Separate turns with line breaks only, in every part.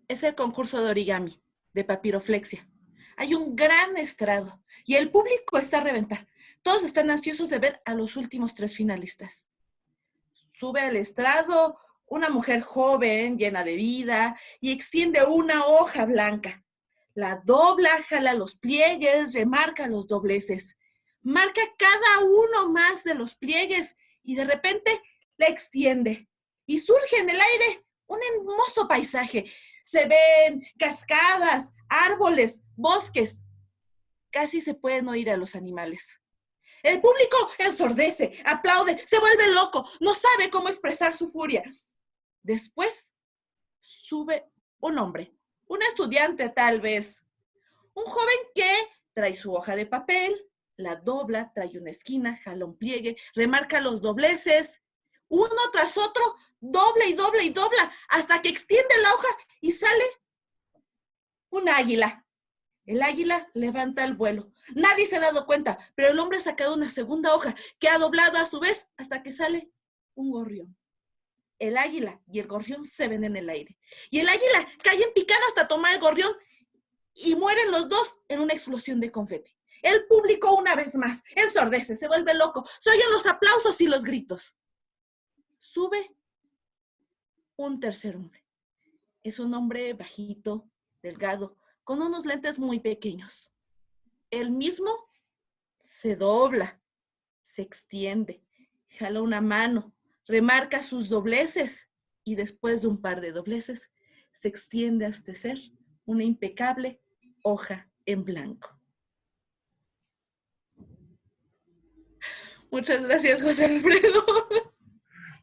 Es el concurso de origami, de papiroflexia. Hay un gran estrado y el público está a reventar. Todos están ansiosos de ver a los últimos 3 finalistas. Sube al estrado una mujer joven, llena de vida, y extiende una hoja blanca. La dobla, jala los pliegues, remarca los dobleces. Marca cada uno más de los pliegues y de repente la extiende. Y surge en el aire un hermoso paisaje. Se ven cascadas, árboles, bosques. Casi se pueden oír a los animales. El público ensordece, aplaude, se vuelve loco, no sabe cómo expresar su furia. Después sube un hombre, un estudiante tal vez, un joven que trae su hoja de papel, la dobla, trae una esquina, jala un pliegue, remarca los dobleces, uno tras otro, dobla y dobla y dobla, hasta que extiende la hoja y sale un águila. El águila levanta el vuelo. Nadie se ha dado cuenta, pero el hombre ha sacado una segunda hoja que ha doblado a su vez hasta que sale un gorrión. El águila y el gorrión se ven en el aire. Y el águila cae en picada hasta tomar el gorrión y mueren los dos en una explosión de confeti. El público una vez más ensordece, se vuelve loco. Se oyen los aplausos y los gritos. Sube un tercer hombre. Es un hombre bajito, delgado, con unos lentes muy pequeños. Él mismo se dobla, se extiende, jala una mano, remarca sus dobleces y después de un par de dobleces se extiende hasta ser una impecable hoja en blanco. Muchas gracias, José Alfredo.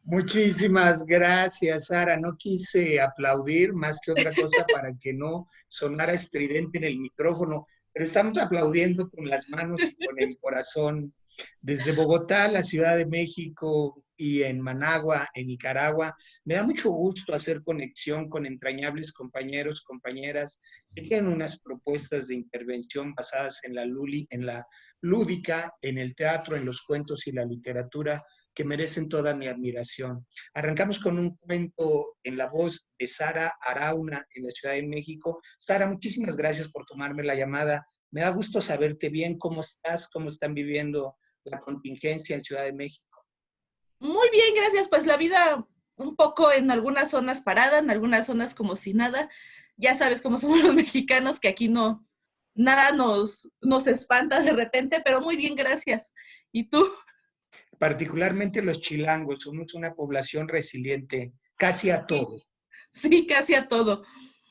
Muchísimas gracias, Sara. No quise aplaudir más que otra cosa para que no sonara estridente en el micrófono, pero estamos aplaudiendo con las manos y con el corazón. Desde Bogotá, la Ciudad de México y en Managua, en Nicaragua, me da mucho gusto hacer conexión con entrañables compañeros, compañeras que tienen unas propuestas de intervención basadas en la lúdica, en el teatro, en los cuentos y la literatura, que merecen toda mi admiración. Arrancamos con un cuento en la voz de Sara Arauna en la Ciudad de México. Sara, muchísimas gracias por tomarme la llamada. Me da gusto saberte bien, cómo estás, cómo están viviendo la contingencia en Ciudad de México.
Muy bien, gracias. Pues la vida un poco en algunas zonas parada, en algunas zonas como si nada. Ya sabes cómo somos los mexicanos, que aquí no, nada nos espanta de repente, pero muy bien, gracias. ¿Y tú?
Particularmente los chilangos, somos una población resiliente casi a
Sí,
todo.
sí, casi a todo.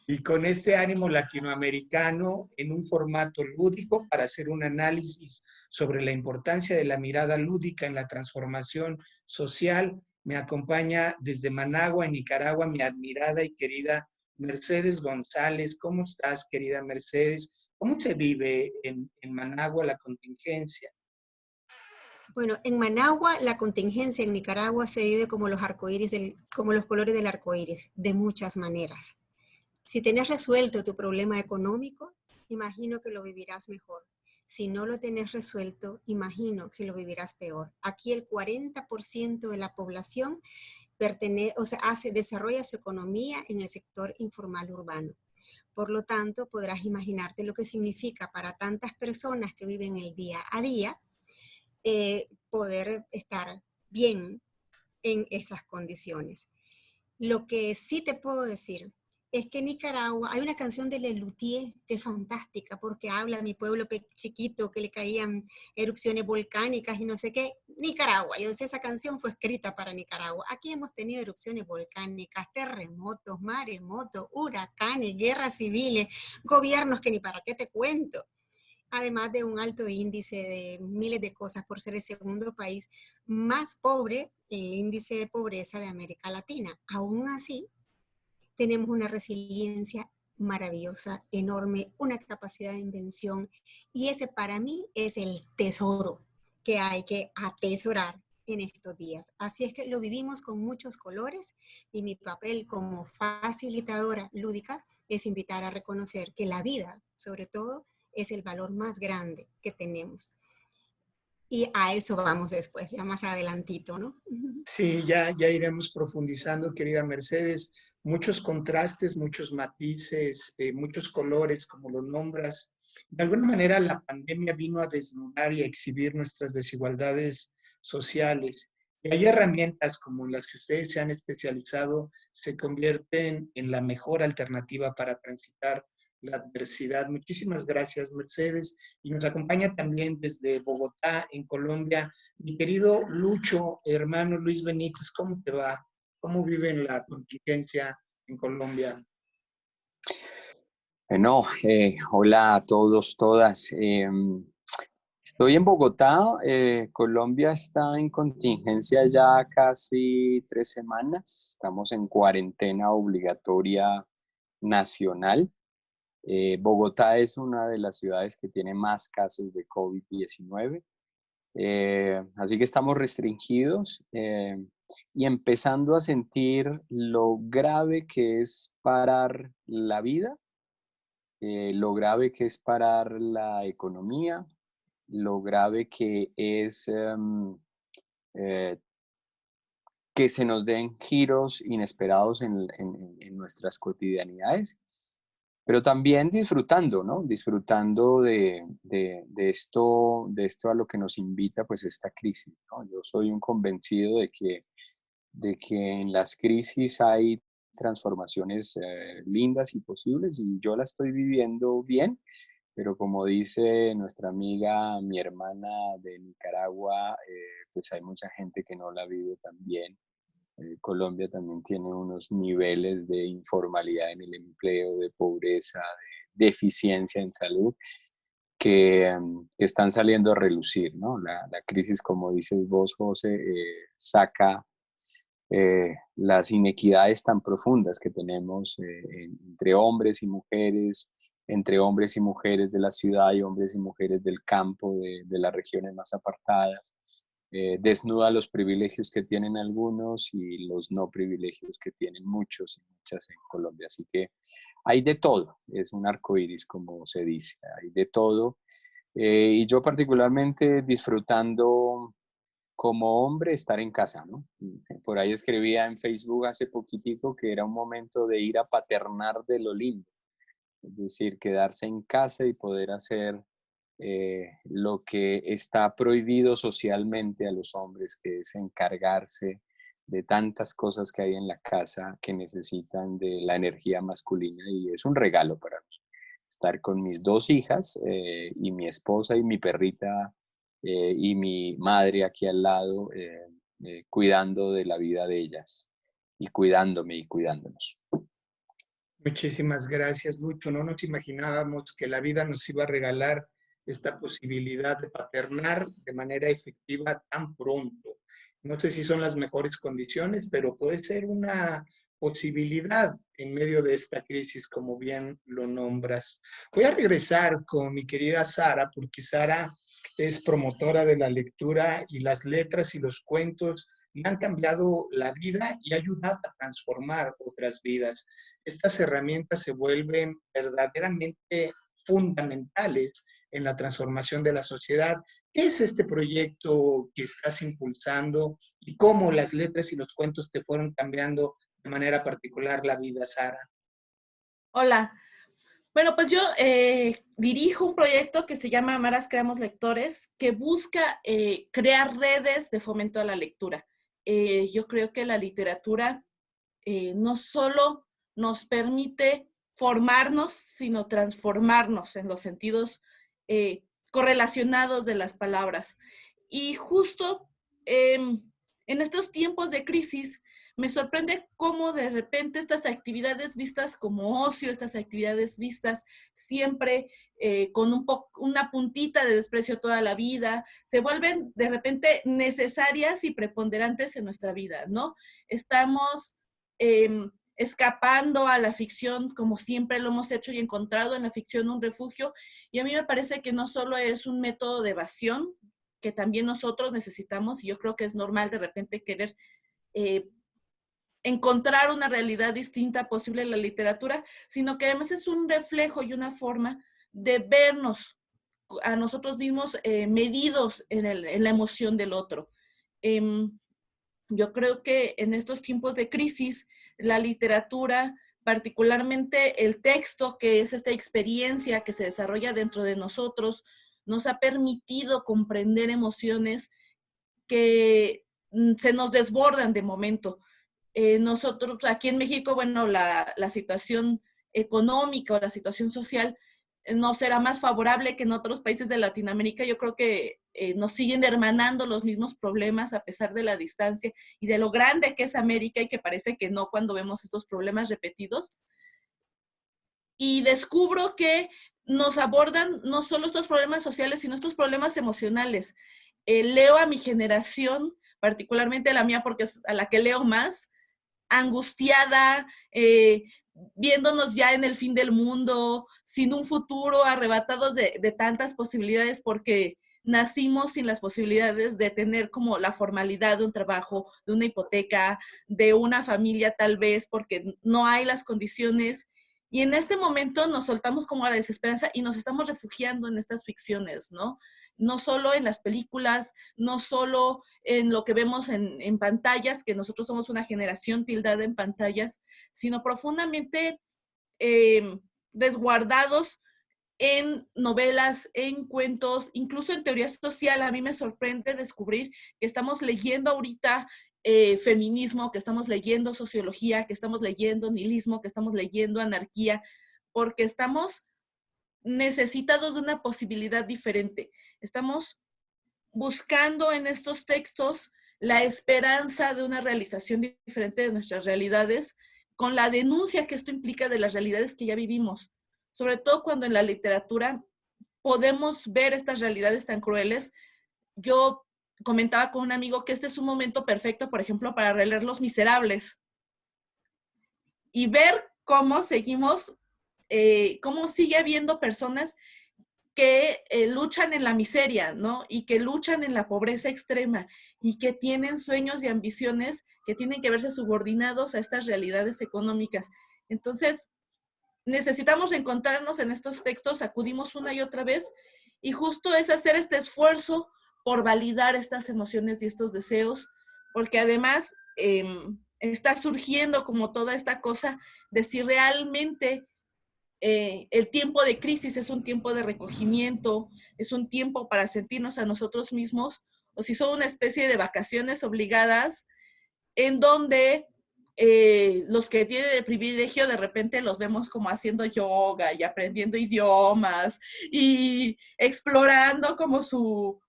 Y con este ánimo latinoamericano en un formato lúdico para hacer un análisis sobre la importancia de la mirada lúdica en la transformación social, me acompaña desde Managua, en Nicaragua, mi admirada y querida Mercedes González. ¿Cómo estás, querida Mercedes? ¿Cómo se vive en Managua la contingencia?
Bueno, en Managua la contingencia en Nicaragua se vive como los arcoíris, como los colores del arcoíris, de muchas maneras. Si tenés resuelto tu problema económico, imagino que lo vivirás mejor. Si no lo tenés resuelto, imagino que lo vivirás peor. Aquí el 40% de la población desarrolla su economía en el sector informal urbano. Por lo tanto, podrás imaginarte lo que significa para tantas personas que viven el día a día poder estar bien en esas condiciones. Lo que sí te puedo decir es que en Nicaragua hay una canción de Lelutier que es fantástica porque habla de mi pueblo chiquito que le caían erupciones volcánicas y no sé qué. Nicaragua, yo decía, esa canción fue escrita para Nicaragua. Aquí hemos tenido erupciones volcánicas, terremotos, maremotos, huracanes, guerras civiles, gobiernos que ni para qué te cuento. Además de un alto índice de miles de cosas por ser el segundo país más pobre en el índice de pobreza de América Latina. Aún así, tenemos una resiliencia maravillosa, enorme, una capacidad de invención, y ese para mí es el tesoro que hay que atesorar en estos días. Así es que lo vivimos con muchos colores y mi papel como facilitadora lúdica es invitar a reconocer que la vida, sobre todo, es el valor más grande que tenemos. Y a eso vamos después, ya más adelantito, ¿no?
Sí, ya iremos profundizando, querida Mercedes. muchos contrastes, muchos matices, muchos colores, como lo nombras. De alguna manera la pandemia vino a desnudar y a exhibir nuestras desigualdades sociales. Y hay herramientas como las que ustedes se han especializado, se convierten en la mejor alternativa para transitar la adversidad. Muchísimas gracias, Mercedes. Y nos acompaña también desde Bogotá, en Colombia, mi querido Lucho, hermano Luis Benítez. ¿Cómo te va? ¿Cómo viven la contingencia en Colombia?
Bueno, hola a todos, todas. Estoy en Bogotá. Colombia está en contingencia ya casi 3 semanas. Estamos en cuarentena obligatoria nacional. Bogotá es una de las ciudades que tiene más casos de COVID-19. Así que estamos restringidos y empezando a sentir lo grave que es parar la vida, lo grave que es parar la economía, lo grave que es eh, que se nos den giros inesperados en nuestras cotidianidades, pero también disfrutando, ¿no? Disfrutando de esto a lo que nos invita pues esta crisis, ¿no? Yo soy un convencido de que en las crisis hay transformaciones lindas y posibles y yo la estoy viviendo bien, pero como dice nuestra amiga, mi hermana de Nicaragua, pues hay mucha gente que no la vive tan bien. Colombia también tiene unos niveles de informalidad en el empleo, de pobreza, de deficiencia en salud, que están saliendo a relucir, ¿no? La crisis, como dices vos, José, saca las inequidades tan profundas que tenemos entre hombres y mujeres, entre hombres y mujeres de la ciudad y hombres y mujeres del campo, de las regiones más apartadas. Desnuda los privilegios que tienen algunos y los no privilegios que tienen muchos y muchas en Colombia. Así que hay de todo, es un arco iris, como se dice, hay de todo. Y yo particularmente disfrutando como hombre estar en casa, ¿no? Por ahí escribía en Facebook hace poquitico que era un momento de ir a paternar de lo lindo, es decir, quedarse en casa y poder hacer lo que está prohibido socialmente a los hombres, que es encargarse de tantas cosas que hay en la casa que necesitan de la energía masculina y es un regalo para mí. Estar con mis 2 hijas y mi esposa y mi perrita y mi madre aquí al lado, cuidando de la vida de ellas y cuidándome y cuidándonos.
Muchísimas gracias, Lucho. No nos imaginábamos que la vida nos iba a regalar esta posibilidad de paternar de manera efectiva tan pronto. No sé si son las mejores condiciones, pero puede ser una posibilidad en medio de esta crisis, como bien lo nombras. Voy a regresar con mi querida Sara, porque Sara es promotora de la lectura y las letras y los cuentos le han cambiado la vida y ha ayudado a transformar otras vidas. Estas herramientas se vuelven verdaderamente fundamentales en la transformación de la sociedad. ¿Qué es este proyecto que estás impulsando y cómo las letras y los cuentos te fueron cambiando de manera particular la vida, Sara?
Hola. Bueno, pues yo dirijo un proyecto que se llama Amaras Creamos Lectores, que busca crear redes de fomento a la lectura. Yo creo que la literatura no solo nos permite formarnos, sino transformarnos en los sentidos correlacionados de las palabras. Y justo en estos tiempos de crisis, me sorprende cómo de repente estas actividades vistas como ocio, estas actividades vistas siempre con una puntita de desprecio toda la vida, se vuelven de repente necesarias y preponderantes en nuestra vida, ¿no? Estamos escapando a la ficción como siempre lo hemos hecho y encontrado en la ficción un refugio, y a mí me parece que no solo es un método de evasión, que también nosotros necesitamos, y yo creo que es normal de repente querer encontrar una realidad distinta posible en la literatura, sino que además es un reflejo y una forma de vernos a nosotros mismos medidos en la emoción del otro. Yo creo que en estos tiempos de crisis, la literatura, particularmente el texto, que es esta experiencia que se desarrolla dentro de nosotros, nos ha permitido comprender emociones que se nos desbordan de momento. Nosotros aquí en México, bueno, la situación económica o la situación social no será más favorable que en otros países de Latinoamérica. Yo creo que nos siguen hermanando los mismos problemas a pesar de la distancia y de lo grande que es América, y que parece que no cuando vemos estos problemas repetidos. Y descubro que nos abordan no solo estos problemas sociales, sino estos problemas emocionales. Leo a mi generación, particularmente la mía porque es a la que leo más, angustiada, viéndonos ya en el fin del mundo, sin un futuro, arrebatados de tantas posibilidades, porque nacimos sin las posibilidades de tener como la formalidad de un trabajo, de una hipoteca, de una familia tal vez, porque no hay las condiciones. Y en este momento nos soltamos como a la desesperanza y nos estamos refugiando en estas ficciones, ¿no? No solo en las películas, no solo en lo que vemos en pantallas, que nosotros somos una generación tildada en pantallas, sino profundamente resguardados en novelas, en cuentos, incluso en teoría social. A mí me sorprende descubrir que estamos leyendo ahorita feminismo, que estamos leyendo sociología, que estamos leyendo nihilismo, que estamos leyendo anarquía, porque estamos necesitados de una posibilidad diferente. Estamos buscando en estos textos la esperanza de una realización diferente de nuestras realidades, con la denuncia que esto implica de las realidades que ya vivimos, sobre todo cuando en la literatura podemos ver estas realidades tan crueles. Yo comentaba con un amigo que este es un momento perfecto, por ejemplo, para releer Los Miserables y ver cómo seguimos, cómo sigue habiendo personas que luchan en la miseria, ¿no? Y que luchan en la pobreza extrema y que tienen sueños y ambiciones que tienen que verse subordinados a estas realidades económicas. Entonces, necesitamos reencontrarnos en estos textos, acudimos una y otra vez, y justo es hacer este esfuerzo por validar estas emociones y estos deseos, porque además está surgiendo como toda esta cosa de si realmente el tiempo de crisis es un tiempo de recogimiento, es un tiempo para sentirnos a nosotros mismos, o si son una especie de vacaciones obligadas en donde los que tienen el privilegio de repente los vemos como haciendo yoga y aprendiendo idiomas y explorando como su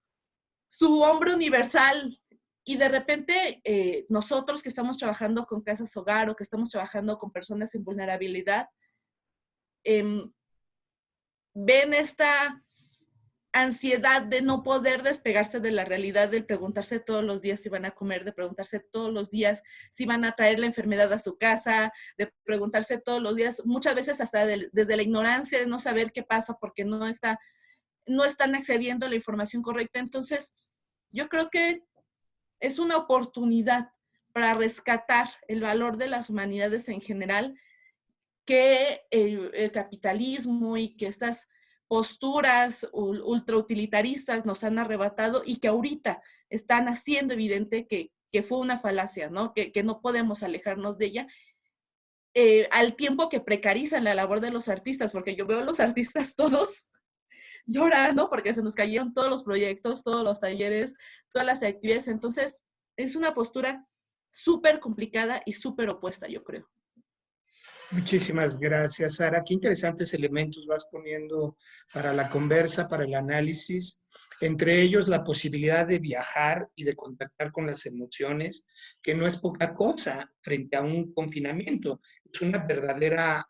hombre universal. Y de repente nosotros que estamos trabajando con casas hogar o que estamos trabajando con personas en vulnerabilidad, ven esta ansiedad de no poder despegarse de la realidad, de preguntarse todos los días si van a comer, de preguntarse todos los días si van a traer la enfermedad a su casa, de preguntarse todos los días, muchas veces hasta desde la ignorancia de no saber qué pasa porque no están accediendo a la información correcta. Entonces, yo creo que es una oportunidad para rescatar el valor de las humanidades en general, que el capitalismo y que estas posturas ultrautilitaristas nos han arrebatado y que ahorita están haciendo evidente que fue una falacia, ¿no? Que no podemos alejarnos de ella, al tiempo que precarizan la labor de los artistas, porque yo veo a los artistas todos llorando porque se nos cayeron todos los proyectos, todos los talleres, todas las actividades. Entonces, es una postura súper complicada y súper opuesta, yo creo.
Muchísimas gracias, Sara. Qué interesantes elementos vas poniendo para la conversa, para el análisis. Entre ellos, la posibilidad de viajar y de contactar con las emociones, que no es poca cosa frente a un confinamiento. Es una verdadera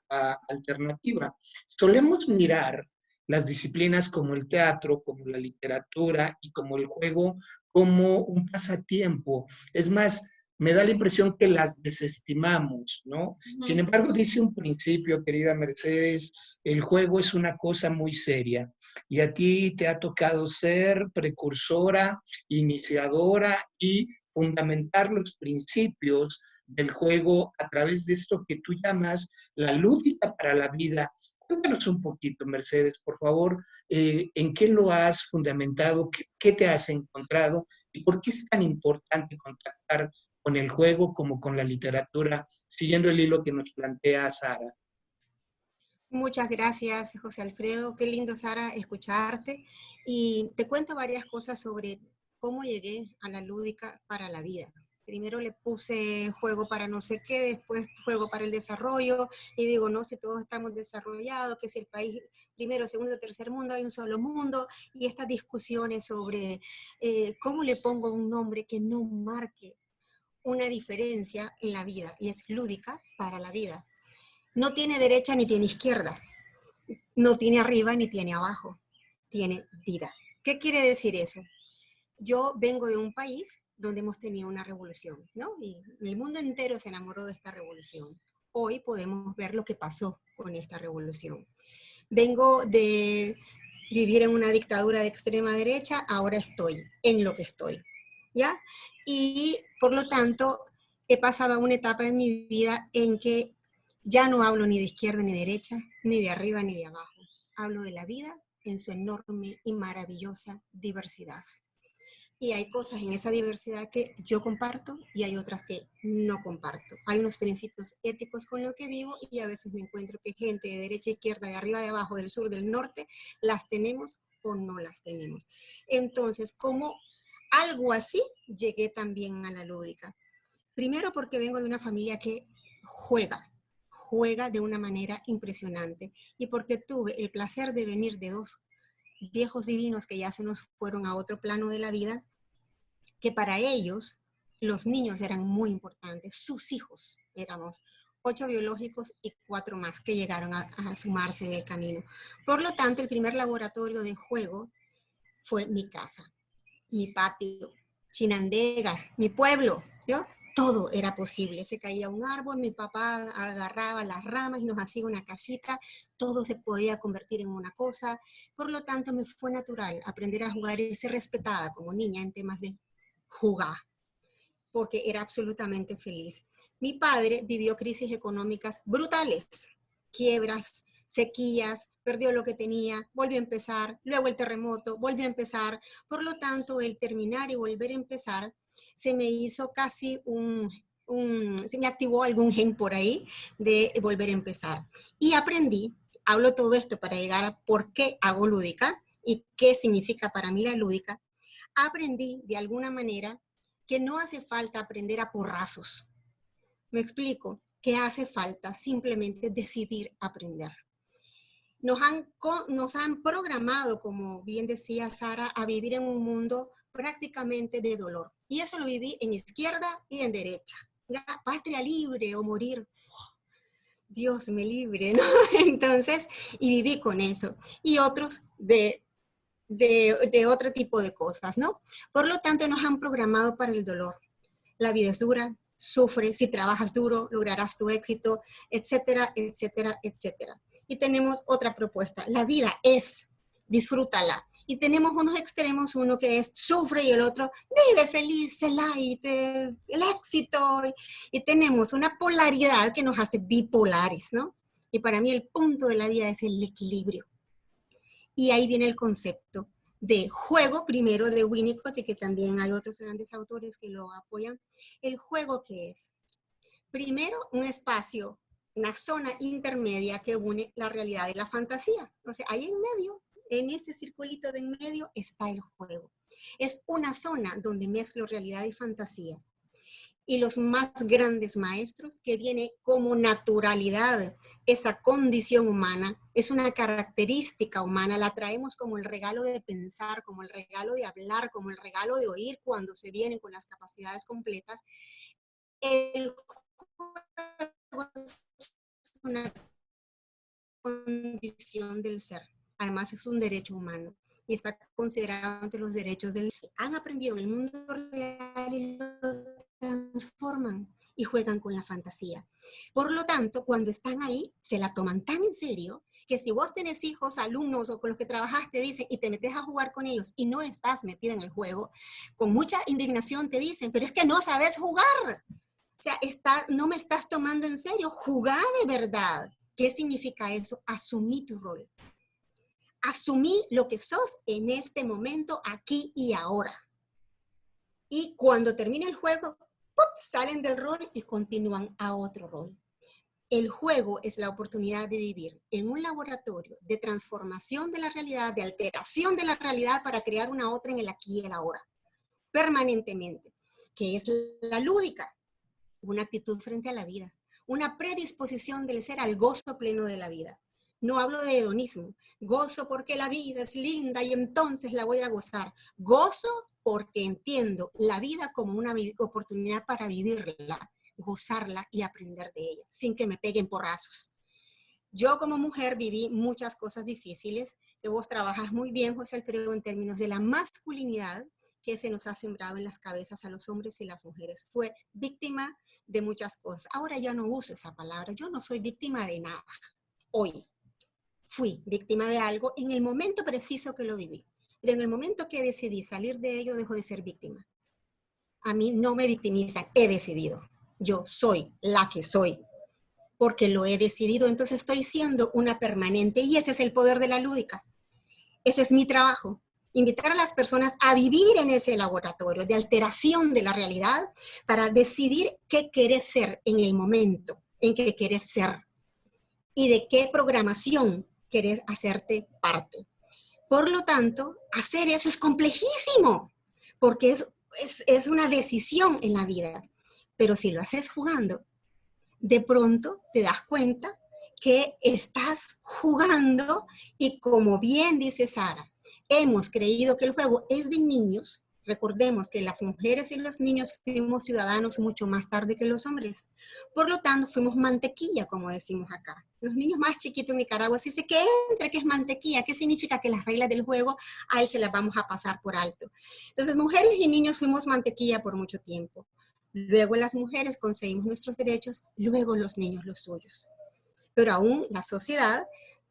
alternativa. Solemos mirar las disciplinas como el teatro, como la literatura y como el juego como un pasatiempo. Es más, me da la impresión que las desestimamos, ¿no? Sin embargo, dice un principio, querida Mercedes, el juego es una cosa muy seria y a ti te ha tocado ser precursora, iniciadora y fundamentar los principios del juego a través de esto que tú llamas la lúdica para la vida. Cuéntanos un poquito, Mercedes, por favor, ¿en qué lo has fundamentado? ¿Qué te has encontrado? ¿Y por qué es tan importante contactar con el juego como con la literatura, siguiendo el hilo que nos plantea Sara.
Muchas gracias, José Alfredo. Qué lindo, Sara, escucharte. Y te cuento varias cosas sobre cómo llegué a la lúdica para la vida. Primero le puse juego para no sé qué, después juego para el desarrollo, y digo, no, si todos estamos desarrollados, que si el país primero, segundo, tercer mundo, hay un solo mundo, y estas discusiones sobre cómo le pongo un nombre que no marque una diferencia en la vida, y es lúdica para la vida. No tiene derecha ni tiene izquierda, no tiene arriba ni tiene abajo, tiene vida. ¿Qué quiere decir eso? Yo vengo de un país donde hemos tenido una revolución, ¿no? Y el mundo entero se enamoró de esta revolución. Hoy podemos ver lo que pasó con esta revolución. Vengo de vivir en una dictadura de extrema derecha, ahora estoy en lo que estoy, ¿ya? Y por lo tanto, he pasado a una etapa de mi vida en que ya no hablo ni de izquierda ni de derecha, ni de arriba ni de abajo. Hablo de la vida en su enorme y maravillosa diversidad. Y hay cosas en esa diversidad que yo comparto y hay otras que no comparto. Hay unos principios éticos con los que vivo y a veces me encuentro que gente de derecha, izquierda, de arriba, de abajo, del sur, del norte, las tenemos o no las tenemos. Entonces, como algo así, llegué también a la lúdica. Primero porque vengo de una familia que juega de una manera impresionante y porque tuve el placer de venir de dos viejos divinos que ya se nos fueron a otro plano de la vida, que para ellos los niños eran muy importantes, sus hijos, éramos 8 biológicos y 4 más que llegaron a sumarse en el camino. Por lo tanto, el primer laboratorio de juego fue mi casa, mi patio, Chinandega, mi pueblo, ¿yo? Todo era posible. Se caía un árbol, mi papá agarraba las ramas y nos hacía una casita, todo se podía convertir en una cosa. Por lo tanto, me fue natural aprender a jugar y ser respetada como niña en temas de jugar, porque era absolutamente feliz. Mi padre vivió crisis económicas brutales, quiebras, sequías, perdió lo que tenía, volvió a empezar, luego el terremoto, volvió a empezar. Por lo tanto, el terminar y volver a empezar se me hizo casi se me activó algún gen por ahí de volver a empezar. Y aprendí, hablo todo esto para llegar a por qué hago lúdica y qué significa para mí la lúdica. Aprendí de alguna manera que no hace falta aprender a porrazos. Me explico, que hace falta simplemente decidir aprender. Nos han programado, como bien decía Sara, a vivir en un mundo prácticamente de dolor. Y eso lo viví en izquierda y en derecha. ¿Ya? Patria libre o morir. Dios me libre, ¿no? Entonces, y viví con eso. Y otros de otro tipo de cosas, ¿no? Por lo tanto, nos han programado para el dolor. La vida es dura, sufre, si trabajas duro, lograrás tu éxito, etcétera, etcétera, etcétera. Y tenemos otra propuesta, la vida es, disfrútala. Y tenemos unos extremos, uno que es sufre y el otro vive feliz, el éxito. Y tenemos una polaridad que nos hace bipolares, ¿no? Y para mí el punto de la vida es el equilibrio. Y ahí viene el concepto de juego, primero de Winnicott, y que también hay otros grandes autores que lo apoyan. El juego, ¿qué es? Primero, un espacio, una zona intermedia que une la realidad y la fantasía. O sea, ahí en medio, en ese circulito de en medio, está el juego. Es una zona donde mezclo realidad y fantasía. Y los más grandes maestros, que viene como naturalidad, esa condición humana, es una característica humana, la traemos como el regalo de pensar, como el regalo de hablar, como el regalo de oír cuando se vienen con las capacidades completas. El juego es una condición del ser, además es un derecho humano y está considerado entre los derechos del... Han aprendido en el mundo real y lo transforman y juegan con la fantasía. Por lo tanto, cuando están ahí, se la toman tan en serio que si vos tenés hijos, alumnos o con los que trabajas, te dicen y te metes a jugar con ellos y no estás metida en el juego, con mucha indignación te dicen, pero es que no sabes jugar. O sea, no me estás tomando en serio, jugá de verdad. ¿Qué significa eso? Asumí tu rol. Asumí lo que sos en este momento, aquí y ahora. Y cuando termine el juego, ¡pum!, salen del rol y continúan a otro rol. El juego es la oportunidad de vivir en un laboratorio de transformación de la realidad, de alteración de la realidad para crear una otra en el aquí y el ahora, permanentemente, que es la lúdica, una actitud frente a la vida, una predisposición del ser al gozo pleno de la vida. No hablo de hedonismo, gozo porque la vida es linda y entonces la voy a gozar. Gozo porque entiendo la vida como una oportunidad para vivirla, gozarla y aprender de ella, sin que me peguen porrazos. Yo como mujer viví muchas cosas difíciles, que vos trabajas muy bien, José Alfredo, en términos de la masculinidad que se nos ha sembrado en las cabezas a los hombres y las mujeres. Fue víctima de muchas cosas. Ahora ya no uso esa palabra, yo no soy víctima de nada. Hoy fui víctima de algo en el momento preciso que lo viví. Pero en el momento que decidí salir de ello, dejo de ser víctima. A mí no me victimizan, he decidido. Yo soy la que soy, porque lo he decidido, entonces estoy siendo una permanente y ese es el poder de la lúdica. Ese es mi trabajo, invitar a las personas a vivir en ese laboratorio de alteración de la realidad para decidir qué querés ser en el momento en que querés ser y de qué programación querés hacerte parte. Por lo tanto, hacer eso es complejísimo, porque es una decisión en la vida, pero si lo haces jugando, de pronto te das cuenta que estás jugando y como bien dice Sara, hemos creído que el juego es de niños. Recordemos que las mujeres y los niños fuimos ciudadanos mucho más tarde que los hombres. Por lo tanto, fuimos mantequilla, como decimos acá. Los niños más chiquitos en Nicaragua se dice que entre, que es mantequilla. ¿Qué significa? Que las reglas del juego a él se las vamos a pasar por alto. Entonces, mujeres y niños fuimos mantequilla por mucho tiempo. Luego las mujeres conseguimos nuestros derechos, luego los niños los suyos. Pero aún la sociedad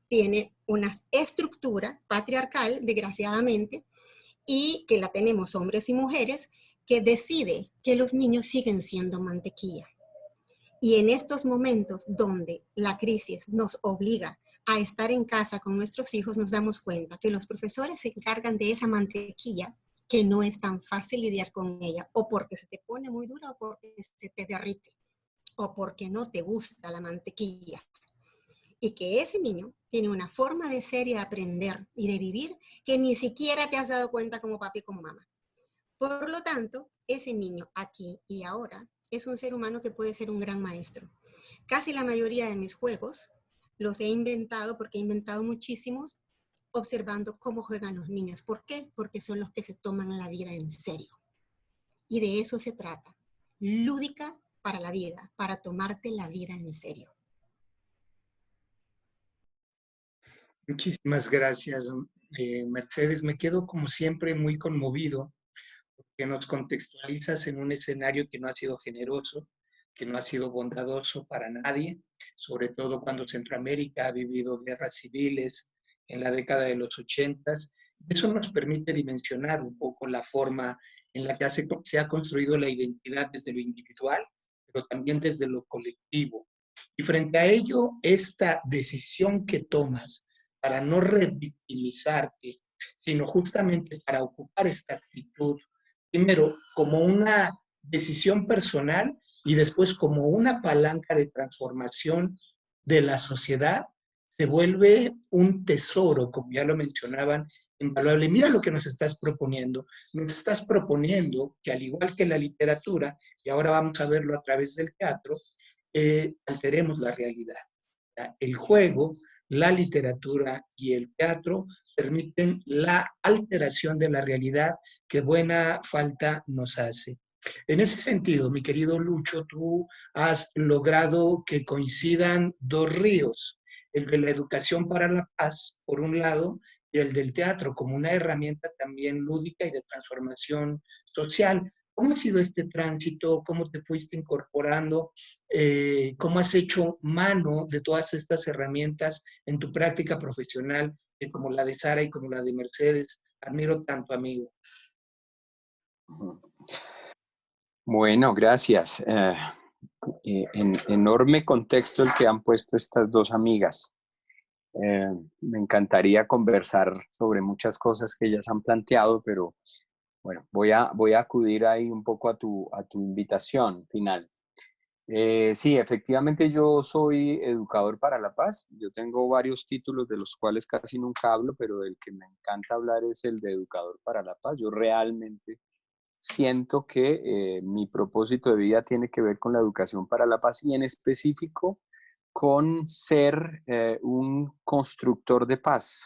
tiene una estructura patriarcal, desgraciadamente, y que la tenemos hombres y mujeres, que decide que los niños siguen siendo mantequilla. Y en estos momentos donde la crisis nos obliga a estar en casa con nuestros hijos, nos damos cuenta que los profesores se encargan de esa mantequilla, que no es tan fácil lidiar con ella, o porque se te pone muy dura, o porque se te derrite, o porque no te gusta la mantequilla. Y que ese niño tiene una forma de ser y de aprender y de vivir que ni siquiera te has dado cuenta como papi y como mamá. Por lo tanto, ese niño aquí y ahora es un ser humano que puede ser un gran maestro. Casi la mayoría de mis juegos los he inventado, porque he inventado muchísimos, observando cómo juegan los niños. ¿Por qué? Porque son los que se toman la vida en serio. Y de eso se trata. Lúdica para la vida, para tomarte la vida en serio.
Muchísimas gracias, Mercedes. Me quedo como siempre muy conmovido porque nos contextualizas en un escenario que no ha sido generoso, que no ha sido bondadoso para nadie, sobre todo cuando Centroamérica ha vivido guerras civiles en la década de los 80s. Eso nos permite dimensionar un poco la forma en la que se ha construido la identidad desde lo individual, pero también desde lo colectivo. Y frente a ello, esta decisión que tomas para no revictimizarte, sino justamente para ocupar esta actitud, primero como una decisión personal y después como una palanca de transformación de la sociedad, se vuelve un tesoro, como ya lo mencionaban, invaluable. Mira lo que nos estás proponiendo. Nos estás proponiendo que al igual que la literatura, y ahora vamos a verlo a través del teatro, alteremos la realidad. El juego, la literatura y el teatro permiten la alteración de la realidad que buena falta nos hace. En ese sentido, mi querido Lucho, tú has logrado que coincidan dos ríos, el de la educación para la paz, por un lado, y el del teatro como una herramienta también lúdica y de transformación social. ¿Cómo ha sido este tránsito? ¿Cómo te fuiste incorporando? ¿Cómo has hecho mano de todas estas herramientas en tu práctica profesional, como la de Sara y como la de Mercedes? Admiro tanto, amigo.
Bueno, gracias. En enorme contexto el que han puesto estas dos amigas. Me encantaría conversar sobre muchas cosas que ellas han planteado, pero Bueno, voy a acudir ahí un poco a tu invitación final. Sí, efectivamente yo soy educador para la paz. Yo tengo varios títulos de los cuales casi nunca hablo, pero el que me encanta hablar es el de educador para la paz. Yo realmente siento que mi propósito de vida tiene que ver con la educación para la paz y en específico con ser un constructor de paz,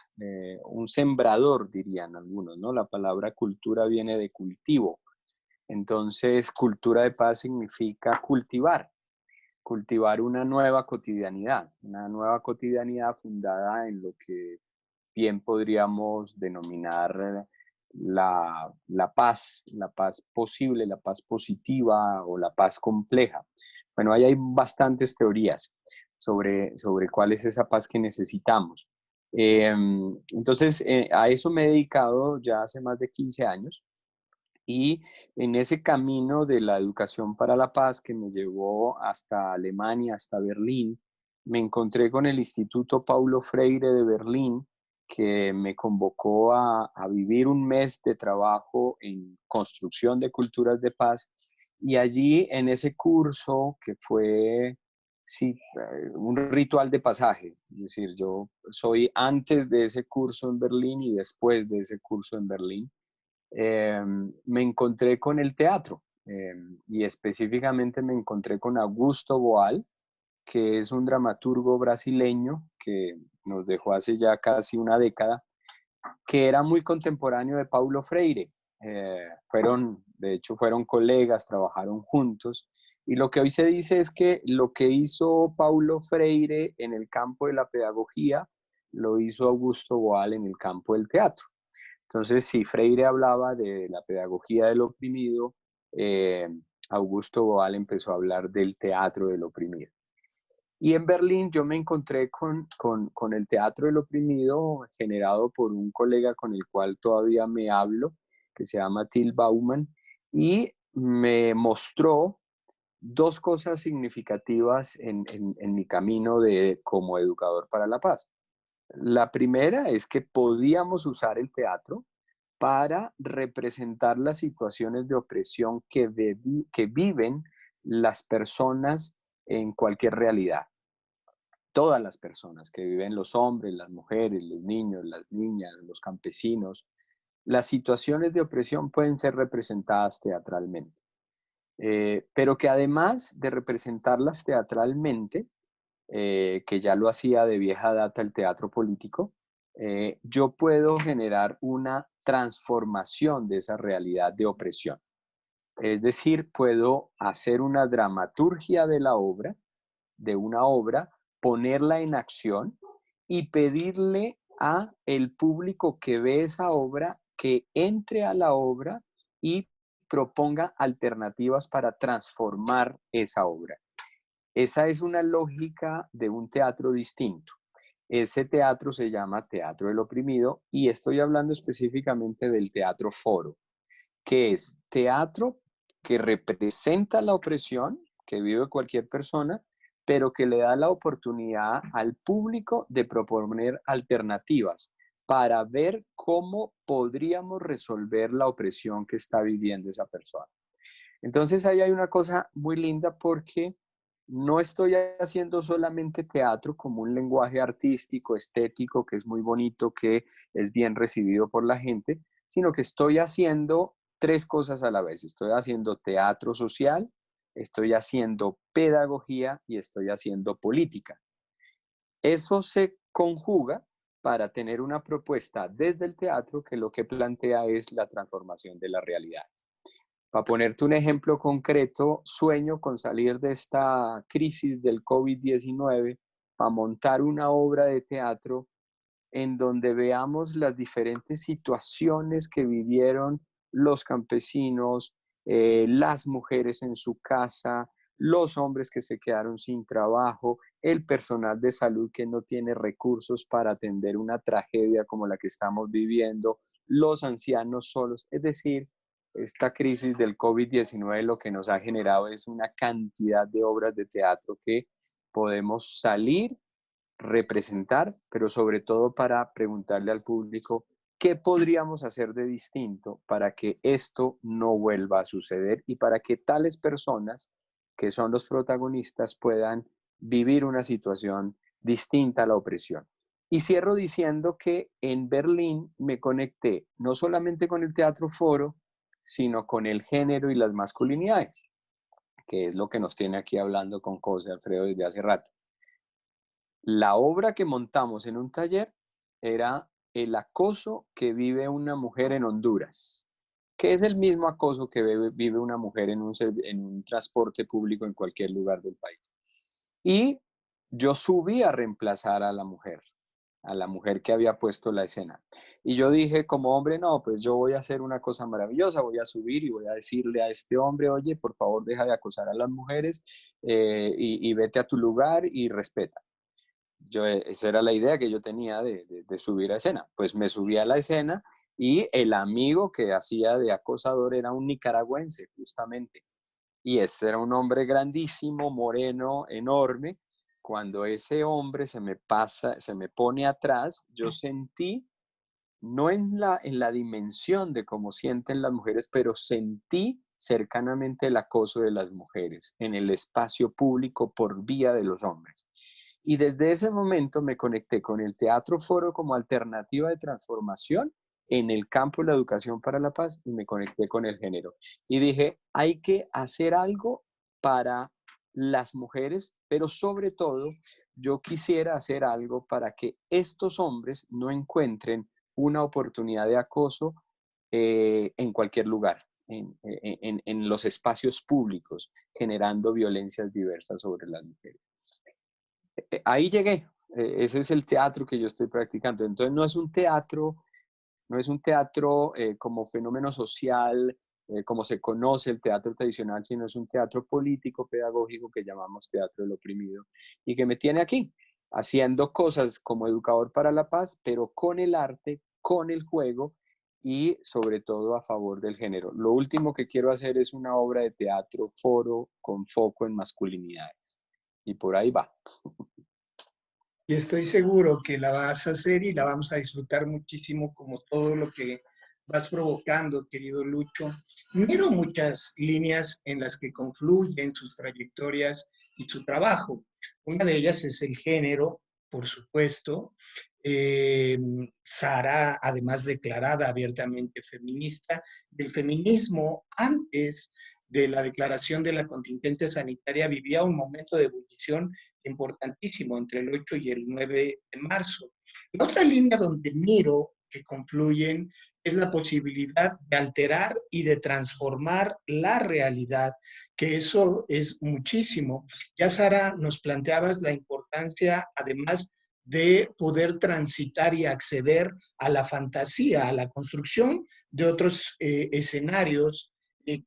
un sembrador, dirían algunos, ¿no? La palabra cultura viene de cultivo. Entonces, cultura de paz significa cultivar una nueva cotidianidad fundada en lo que bien podríamos denominar la paz posible, la paz positiva o la paz compleja. Bueno, ahí hay bastantes teorías sobre cuál es esa paz que necesitamos. Entonces, a eso me he dedicado ya hace más de 15 años. Y en ese camino de la educación para la paz que me llevó hasta Alemania, hasta Berlín, me encontré con el Instituto Paulo Freire de Berlín, que me convocó a vivir un mes de trabajo en construcción de culturas de paz. Y allí, en ese curso, que fue sí, un ritual de pasaje, es decir, yo soy antes de ese curso en Berlín y después de ese curso en Berlín, me encontré con el teatro y específicamente me encontré con Augusto Boal, que es un dramaturgo brasileño que nos dejó hace ya casi una década, que era muy contemporáneo de Paulo Freire. De hecho, fueron colegas, trabajaron juntos. Y lo que hoy se dice es que lo que hizo Paulo Freire en el campo de la pedagogía, lo hizo Augusto Boal en el campo del teatro. Entonces, si Freire hablaba de la pedagogía del oprimido, eh, Augusto Boal empezó a hablar del teatro del oprimido. Y en Berlín yo me encontré con el teatro del oprimido generado por un colega con el cual todavía me hablo, que se llama Till Baumann, y me mostró dos cosas significativas en mi camino como educador para la paz. La primera es que podíamos usar el teatro para representar las situaciones de opresión que viven las personas en cualquier realidad. Todas las personas que viven, los hombres, las mujeres, los niños, las niñas, los campesinos, las situaciones de opresión pueden ser representadas teatralmente. Pero que además de representarlas teatralmente, que ya lo hacía de vieja data el teatro político, yo puedo generar una transformación de esa realidad de opresión. Es decir, puedo hacer una dramaturgia de una obra, ponerla en acción y pedirle a el público que ve esa obra que entre a la obra y proponga alternativas para transformar esa obra. Esa es una lógica de un teatro distinto. Ese teatro se llama Teatro del Oprimido y estoy hablando específicamente del teatro foro, que es teatro que representa la opresión que vive cualquier persona, pero que le da la oportunidad al público de proponer alternativas para ver cómo podríamos resolver la opresión que está viviendo esa persona. Entonces ahí hay una cosa muy linda porque no estoy haciendo solamente teatro como un lenguaje artístico, estético, que es muy bonito, que es bien recibido por la gente, sino que estoy haciendo tres cosas a la vez. Estoy haciendo teatro social, estoy haciendo pedagogía y estoy haciendo política. Eso se conjuga para tener una propuesta desde el teatro que lo que plantea es la transformación de la realidad. Para ponerte un ejemplo concreto, sueño con salir de esta crisis del COVID-19 para montar una obra de teatro en donde veamos las diferentes situaciones que vivieron los campesinos, las mujeres en su casa, los hombres que se quedaron sin trabajo, el personal de salud que no tiene recursos para atender una tragedia como la que estamos viviendo, los ancianos solos, es decir, esta crisis del COVID-19 lo que nos ha generado es una cantidad de obras de teatro que podemos salir, representar, pero sobre todo para preguntarle al público ¿qué podríamos hacer de distinto para que esto no vuelva a suceder y para que tales personas que son los protagonistas puedan vivir una situación distinta a la opresión? Y cierro diciendo que en Berlín me conecté no solamente con el Teatro Foro, sino con el género y las masculinidades, que es lo que nos tiene aquí hablando con José Alfredo desde hace rato. La obra que montamos en un taller era el acoso que vive una mujer en Honduras, que es el mismo acoso que vive una mujer en un transporte público en cualquier lugar del país. Y yo subí a reemplazar a la mujer que había puesto la escena. Y yo dije como hombre, no, pues yo voy a hacer una cosa maravillosa, voy a subir y voy a decirle a este hombre, oye, por favor deja de acosar a las mujeres y vete a tu lugar y respeta. Esa era la idea que yo tenía de subir a escena. Pues me subí a la escena y el amigo que hacía de acosador era un nicaragüense, justamente. Y este era un hombre grandísimo, moreno, enorme. Cuando ese hombre se me pone atrás, yo sentí, no en la dimensión de cómo sienten las mujeres, pero sentí cercanamente el acoso de las mujeres en el espacio público por vía de los hombres. Y desde ese momento me conecté con el Teatro Foro como alternativa de transformación en el campo de la educación para la paz y me conecté con el género. Y dije, hay que hacer algo para las mujeres, pero sobre todo yo quisiera hacer algo para que estos hombres no encuentren una oportunidad de acoso en cualquier lugar, en los espacios públicos, generando violencias diversas sobre las mujeres. Ahí llegué. Ese es el teatro que yo estoy practicando. Entonces no es un teatro como fenómeno social, como se conoce el teatro tradicional, sino es un teatro político, pedagógico que llamamos teatro del oprimido y que me tiene aquí haciendo cosas como educador para la paz, pero con el arte, con el juego y sobre todo a favor del género. Lo último que quiero hacer es una obra de teatro foro con foco en masculinidades. Y por ahí va.
Y estoy seguro que la vas a hacer y la vamos a disfrutar muchísimo como todo lo que vas provocando, querido Lucho. Miro muchas líneas en las que confluyen sus trayectorias y su trabajo. Una de ellas es el género, por supuesto. Sara, además declarada abiertamente feminista, del feminismo antes de la declaración de la contingencia sanitaria vivía un momento de ebullición importantísimo entre el 8 y el 9 de marzo. La otra línea donde miro que confluyen es la posibilidad de alterar y de transformar la realidad, que eso es muchísimo. Ya, Sara, nos planteabas la importancia, además de poder transitar y acceder a la fantasía, a la construcción de otros escenarios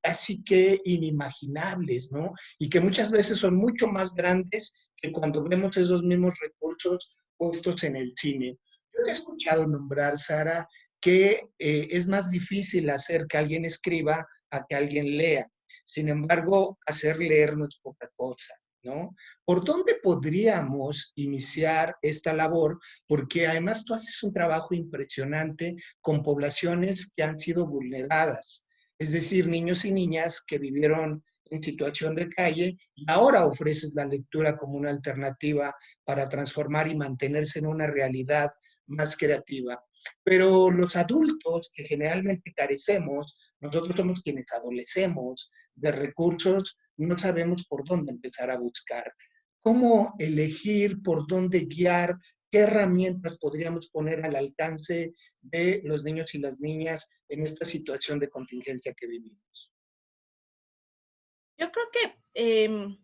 casi que inimaginables, ¿no? Y que muchas veces son mucho más grandes que cuando vemos esos mismos recursos puestos en el cine. Yo te he escuchado nombrar, Sara, que es más difícil hacer que alguien escriba a que alguien lea. Sin embargo, hacer leer no es poca cosa, ¿no? ¿Por dónde podríamos iniciar esta labor? Porque además tú haces un trabajo impresionante con poblaciones que han sido vulneradas, es decir, niños y niñas que vivieron en situación de calle y ahora ofreces la lectura como una alternativa para transformar y mantenerse en una realidad más creativa. Pero los adultos que generalmente carecemos, nosotros somos quienes adolecemos de recursos, no sabemos por dónde empezar a buscar. ¿Cómo elegir, por dónde guiar, qué herramientas podríamos poner al alcance de los niños y las niñas en esta situación de contingencia que vivimos?
Yo creo que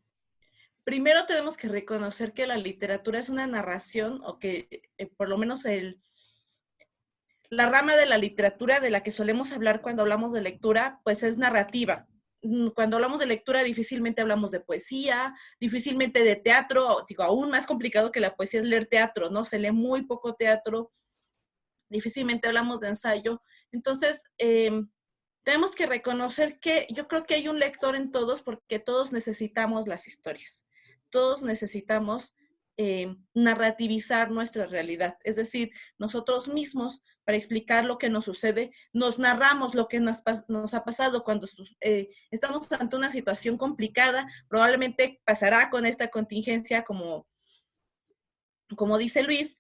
primero tenemos que reconocer que la literatura es una narración o que por lo menos la rama de la literatura de la que solemos hablar cuando hablamos de lectura, pues es narrativa. Cuando hablamos de lectura difícilmente hablamos de poesía, difícilmente de teatro, digo, aún más complicado que la poesía es leer teatro, ¿no? Se lee muy poco teatro, difícilmente hablamos de ensayo. Entonces, tenemos que reconocer que yo creo que hay un lector en todos porque todos necesitamos las historias. Todos necesitamos narrativizar nuestra realidad. Es decir, nosotros mismos para explicar lo que nos sucede, nos narramos lo que nos ha pasado cuando estamos ante una situación complicada, probablemente pasará con esta contingencia, como dice Luis,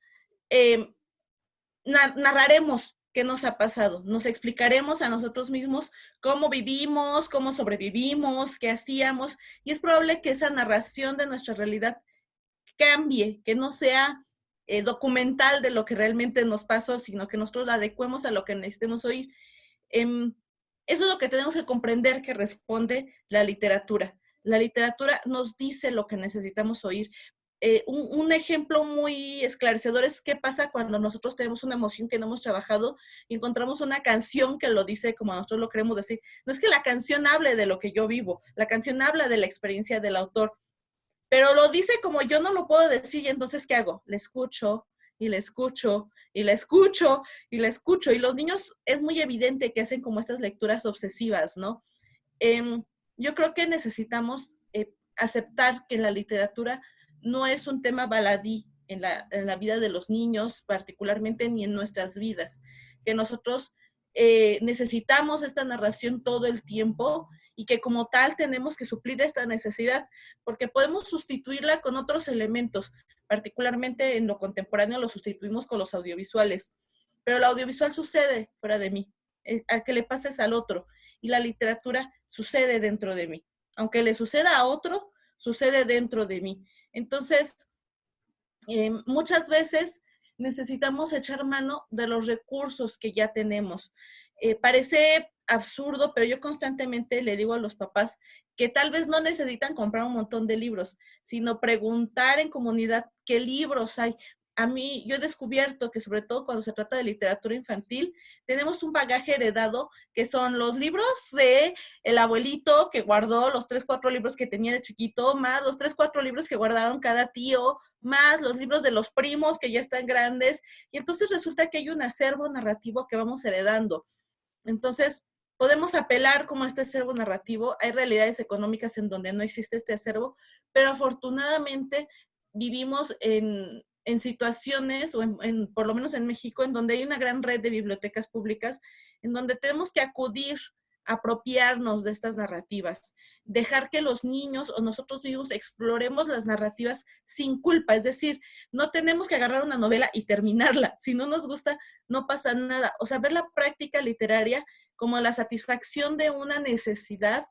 narraremos qué nos ha pasado, nos explicaremos a nosotros mismos cómo vivimos, cómo sobrevivimos, qué hacíamos, y es probable que esa narración de nuestra realidad cambie, que no sea documental de lo que realmente nos pasó, sino que nosotros la adecuemos a lo que necesitemos oír. Eso es lo que tenemos que comprender, que responde la literatura. La literatura nos dice lo que necesitamos oír. Un ejemplo muy esclarecedor es qué pasa cuando nosotros tenemos una emoción que no hemos trabajado y encontramos una canción que lo dice como nosotros lo queremos decir. No es que la canción hable de lo que yo vivo, la canción habla de la experiencia del autor, pero lo dice como yo no lo puedo decir, y entonces, ¿qué hago? Le escucho, y le escucho, y le escucho, y le escucho. Y los niños es muy evidente que hacen como estas lecturas obsesivas, ¿no? Yo creo que necesitamos aceptar que la literatura no es un tema baladí en la vida de los niños, particularmente ni en nuestras vidas, que nosotros necesitamos esta narración todo el tiempo y que como tal tenemos que suplir esta necesidad, porque podemos sustituirla con otros elementos, particularmente en lo contemporáneo lo sustituimos con los audiovisuales, pero el audiovisual sucede fuera de mí, al que le pases al otro, y la literatura sucede dentro de mí. Aunque le suceda a otro, sucede dentro de mí. Entonces, muchas veces necesitamos echar mano de los recursos que ya tenemos. Parece absurdo, pero yo constantemente le digo a los papás que tal vez no necesitan comprar un montón de libros, sino preguntar en comunidad qué libros hay. A mí, yo he descubierto que sobre todo cuando se trata de literatura infantil, tenemos un bagaje heredado que son los libros de el abuelito que guardó los 3, 4 libros que tenía de chiquito, más los 3, 4 libros que guardaron cada tío, más los libros de los primos que ya están grandes. Y entonces resulta que hay un acervo narrativo que vamos heredando. Entonces, podemos apelar como a este acervo narrativo. Hay realidades económicas en donde no existe este acervo, pero afortunadamente vivimos en situaciones, o por lo menos en México, en donde hay una gran red de bibliotecas públicas, en donde tenemos que acudir, apropiarnos de estas narrativas, dejar que los niños o nosotros mismos exploremos las narrativas sin culpa, es decir, no tenemos que agarrar una novela y terminarla, si no nos gusta, no pasa nada, o sea, ver la práctica literaria como la satisfacción de una necesidad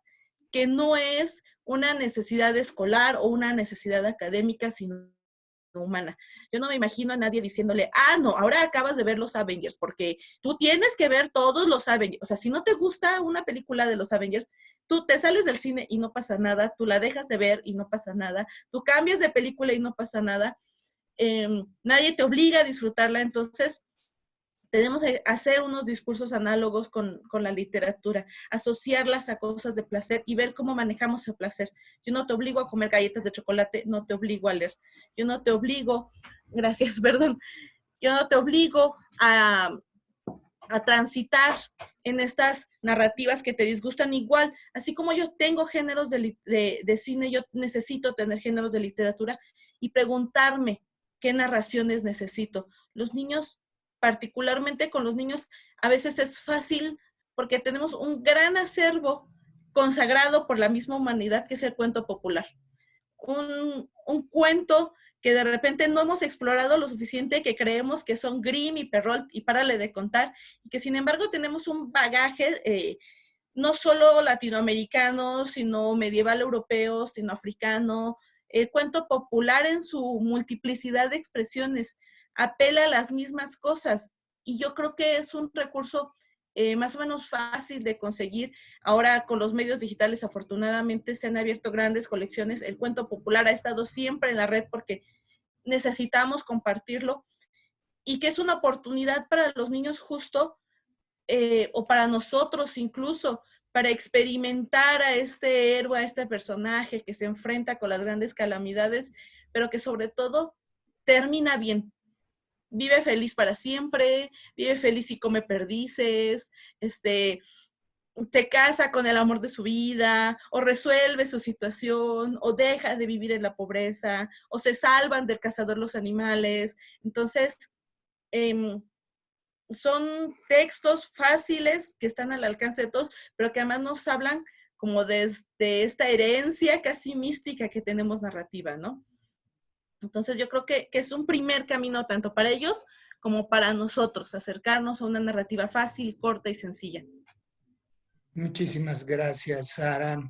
que no es una necesidad escolar o una necesidad académica, sino humana. Yo no me imagino a nadie diciéndole, no, ahora acabas de ver los Avengers, porque tú tienes que ver todos los Avengers. O sea, si no te gusta una película de los Avengers, tú te sales del cine y no pasa nada, tú la dejas de ver y no pasa nada, tú cambias de película y no pasa nada, nadie te obliga a disfrutarla, entonces tenemos que hacer unos discursos análogos con la literatura, asociarlas a cosas de placer y ver cómo manejamos el placer. Yo no te obligo a comer galletas de chocolate, no te obligo a leer. Yo no te obligo, gracias, perdón, yo no te obligo a transitar en estas narrativas que te disgustan igual. Así como yo tengo géneros de cine, yo necesito tener géneros de literatura y preguntarme qué narraciones necesito. Los niños, particularmente con los niños, a veces es fácil porque tenemos un gran acervo consagrado por la misma humanidad que es el cuento popular. Un cuento que de repente no hemos explorado lo suficiente, que creemos que son Grimm y Perrault y párale de contar, y que sin embargo tenemos un bagaje no solo latinoamericano, sino medieval europeo, sino africano. El cuento popular en su multiplicidad de expresiones apela a las mismas cosas, y yo creo que es un recurso más o menos fácil de conseguir. Ahora con los medios digitales afortunadamente se han abierto grandes colecciones. El cuento popular ha estado siempre en la red porque necesitamos compartirlo, y que es una oportunidad para los niños justo, o para nosotros incluso, para experimentar a este héroe, a este personaje que se enfrenta con las grandes calamidades, pero que sobre todo termina bien. Vive feliz para siempre, vive feliz y come perdices, se casa con el amor de su vida, o resuelve su situación, o deja de vivir en la pobreza, o se salvan del cazador los animales. Entonces, son textos fáciles que están al alcance de todos, pero que además nos hablan como desde esta herencia casi mística que tenemos narrativa, ¿no? Entonces yo creo que es un primer camino tanto para ellos como para nosotros, acercarnos a una narrativa fácil, corta y sencilla.
Muchísimas gracias, Sara.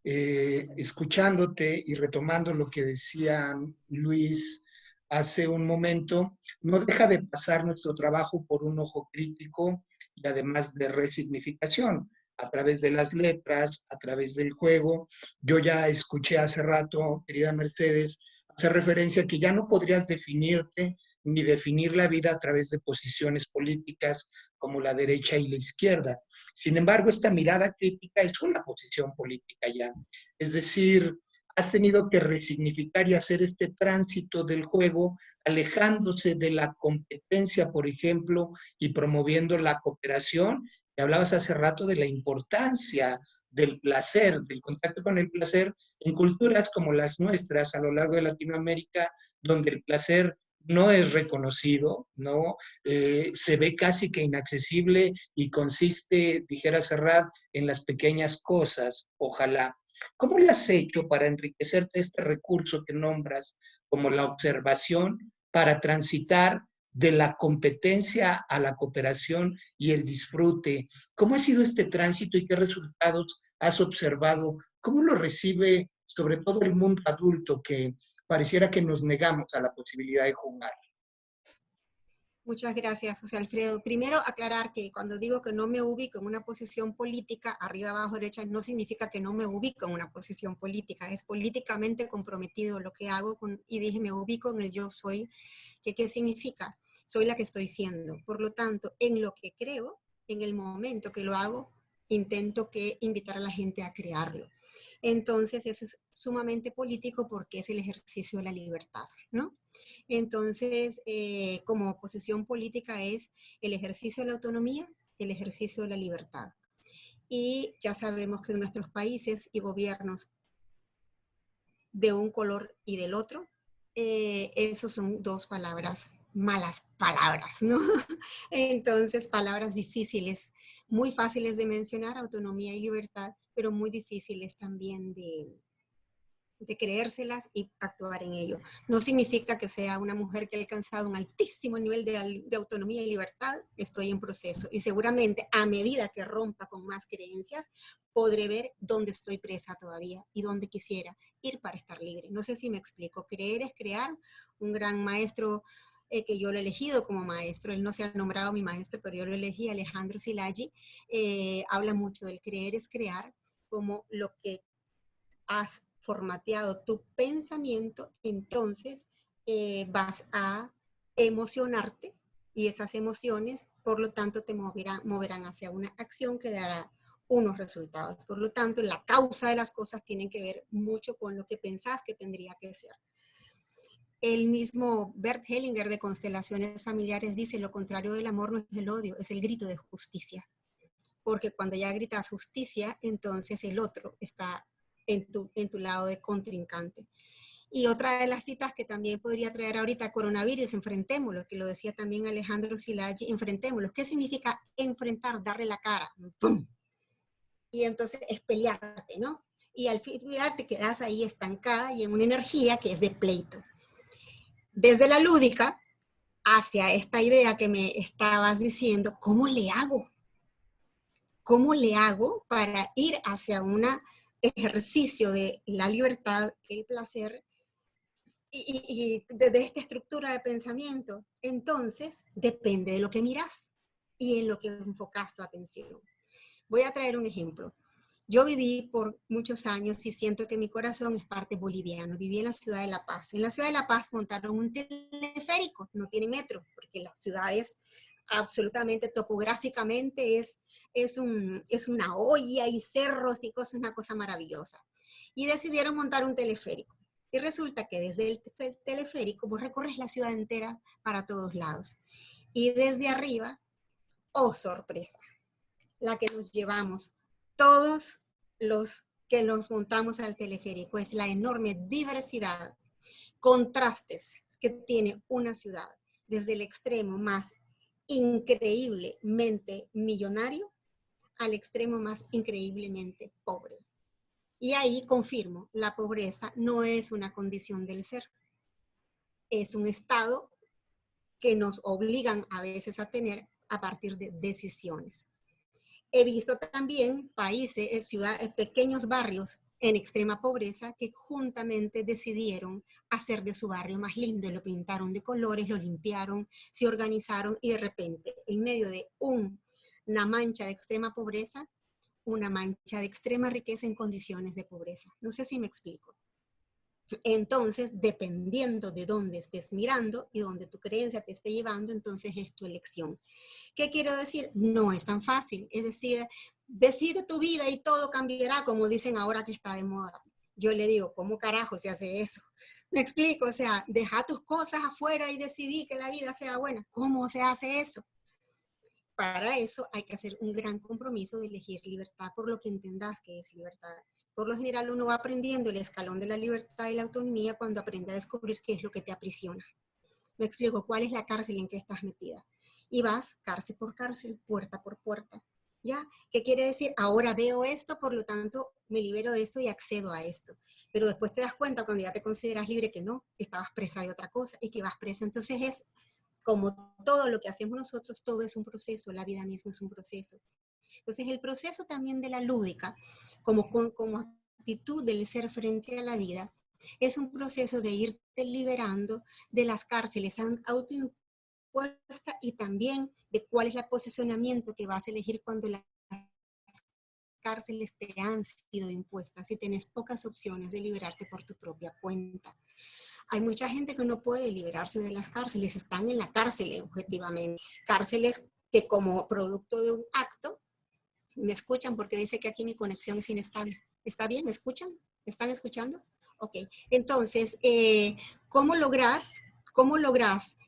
Escuchándote y retomando lo que decía Luis hace un momento, no deja de pasar nuestro trabajo por un ojo crítico y además de resignificación a través de las letras, a través del juego. Yo ya escuché hace rato, querida Mercedes, hacer referencia a que ya no podrías definirte ni definir la vida a través de posiciones políticas como la derecha y la izquierda. Sin embargo, esta mirada crítica es una posición política ya. Es decir, has tenido que resignificar y hacer este tránsito del juego, alejándose de la competencia, por ejemplo, y promoviendo la cooperación. Y hablabas hace rato de la importancia del placer, del contacto con el placer en culturas como las nuestras a lo largo de Latinoamérica, donde el placer no es reconocido, ¿no? Se ve casi que inaccesible y consiste, dijera Serrat, en las pequeñas cosas, ojalá. ¿Cómo lo has hecho para enriquecerte este recurso que nombras como la observación para transitar de la competencia a la cooperación y el disfrute? ¿Cómo ha sido este tránsito y qué resultados has observado? ¿Cómo lo recibe sobre todo el mundo adulto que pareciera que nos negamos a la posibilidad de jugar?
Muchas gracias, José Alfredo. Primero, aclarar que cuando digo que no me ubico en una posición política, arriba, abajo, derecha, no significa que no me ubico en una posición política. Es políticamente comprometido lo que hago y dije, me ubico en el yo soy. ¿Qué significa? Soy la que estoy siendo. Por lo tanto, en lo que creo, en el momento que lo hago, intento invitar a la gente a crearlo. Entonces, eso es sumamente político porque es el ejercicio de la libertad, ¿no? Entonces, como posición política es el ejercicio de la autonomía, el ejercicio de la libertad. Y ya sabemos que en nuestros países y gobiernos de un color y del otro, esos son dos palabras, malas palabras, ¿no? Entonces, palabras difíciles, muy fáciles de mencionar, autonomía y libertad, pero muy difíciles también de creérselas y actuar en ello. No significa que sea una mujer que ha alcanzado un altísimo nivel de autonomía y libertad, estoy en proceso y seguramente a medida que rompa con más creencias, podré ver dónde estoy presa todavía y dónde quisiera ir para estar libre. No sé si me explico. Creer es crear. Un gran maestro que yo lo he elegido como maestro, él no se ha nombrado mi maestro, pero yo lo elegí, Alejandro Szilágyi, habla mucho del creer es crear, como lo que has formateado tu pensamiento, entonces vas a emocionarte y esas emociones, por lo tanto, te moverán hacia una acción que dará unos resultados. Por lo tanto, la causa de las cosas tiene que ver mucho con lo que pensás que tendría que ser. El mismo Bert Hellinger de Constelaciones Familiares dice, lo contrario del amor no es el odio, es el grito de justicia. Porque cuando ya gritas justicia, entonces el otro está en tu lado de contrincante. Y otra de las citas que también podría traer ahorita, coronavirus, enfrentémoslo, que lo decía también Alejandro Szilágyi, enfrentémoslo. ¿Qué significa enfrentar? Darle la cara. ¡Pum! Y entonces es pelearte, ¿no? Y al final te quedas ahí estancada y en una energía que es de pleito. Desde la lúdica hacia esta idea que me estabas diciendo, ¿cómo le hago? ¿Cómo le hago para ir hacia un ejercicio de la libertad, el placer y de esta estructura de pensamiento? Entonces, depende de lo que miras y en lo que enfocas tu atención. Voy a traer un ejemplo. Yo viví por muchos años y siento que mi corazón es parte boliviano. Viví en la ciudad de La Paz. En la ciudad de La Paz montaron un teleférico, no tiene metro, porque la ciudad es absolutamente topográficamente es una olla y cerros y cosas, una cosa maravillosa. Y decidieron montar un teleférico. Y resulta que desde el teleférico vos recorres la ciudad entera para todos lados. Y desde arriba, oh sorpresa, la que nos llevamos todos los que nos montamos al teleférico es la enorme diversidad, contrastes que tiene una ciudad desde el extremo más increíblemente millonario al extremo más increíblemente pobre. Y ahí confirmo, la pobreza no es una condición del ser, es un estado que nos obligan a veces a tener a partir de decisiones. He visto también países, ciudades, pequeños barrios en extrema pobreza que juntamente decidieron hacer de su barrio más lindo, lo pintaron de colores, lo limpiaron, se organizaron y de repente, en medio de una mancha de extrema pobreza, una mancha de extrema riqueza en condiciones de pobreza. No sé si me explico. Entonces, dependiendo de dónde estés mirando y dónde tu creencia te esté llevando, entonces es tu elección. ¿Qué quiero decir? No es tan fácil. Es decir, decide tu vida y todo cambiará, como dicen ahora que está de moda. Yo le digo, ¿cómo carajo se hace eso? Me explico, o sea, deja tus cosas afuera y decidí que la vida sea buena. ¿Cómo se hace eso? Para eso hay que hacer un gran compromiso de elegir libertad por lo que entendas que es libertad. Por lo general uno va aprendiendo el escalón de la libertad y la autonomía cuando aprende a descubrir qué es lo que te aprisiona. Me explico, cuál es la cárcel en que estás metida. Y vas cárcel por cárcel, puerta por puerta. ¿Ya? ¿Qué quiere decir? Ahora veo esto, por lo tanto me libero de esto y accedo a esto. Pero después te das cuenta cuando ya te consideras libre que no, que estabas presa de otra cosa y que vas preso. Entonces es como todo lo que hacemos nosotros, todo es un proceso, la vida misma es un proceso. Entonces el proceso también de la lúdica, como actitud del ser frente a la vida, es un proceso de irte liberando de las cárceles autoimpuestas y también de cuál es el posicionamiento que vas a elegir cuando las cárceles te han sido impuestas y tienes pocas opciones de liberarte por tu propia cuenta. Hay mucha gente que no puede liberarse de las cárceles, están en la cárcel objetivamente. Cárceles que como producto de un acto, ¿me escuchan? Porque dice que aquí mi conexión es inestable. ¿Está bien? ¿Me escuchan? ¿Me están escuchando? Ok. Entonces, ¿cómo logras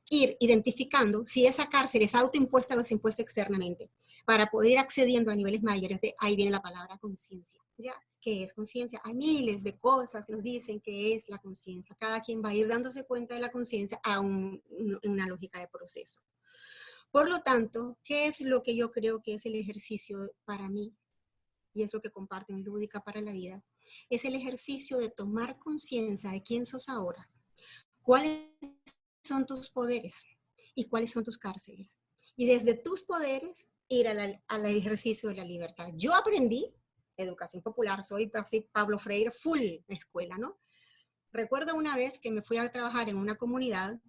ir identificando si esa cárcel es autoimpuesta o es impuesta externamente? Para poder ir accediendo a niveles mayores de, ahí viene la palabra conciencia, ¿ya? ¿Qué es conciencia? Hay miles de cosas que nos dicen que es la conciencia. Cada quien va a ir dándose cuenta de la conciencia a una lógica de proceso. Por lo tanto, ¿qué es lo que yo creo que es el ejercicio para mí? Y es lo que comparten Lúdica para la Vida. Es el ejercicio de tomar conciencia de quién sos ahora, cuáles son tus poderes y cuáles son tus cárceles. Y desde tus poderes ir al ejercicio de la libertad. Yo aprendí educación popular, soy así Pablo Freire, full escuela, ¿no? Recuerdo una vez que me fui a trabajar en una comunidad,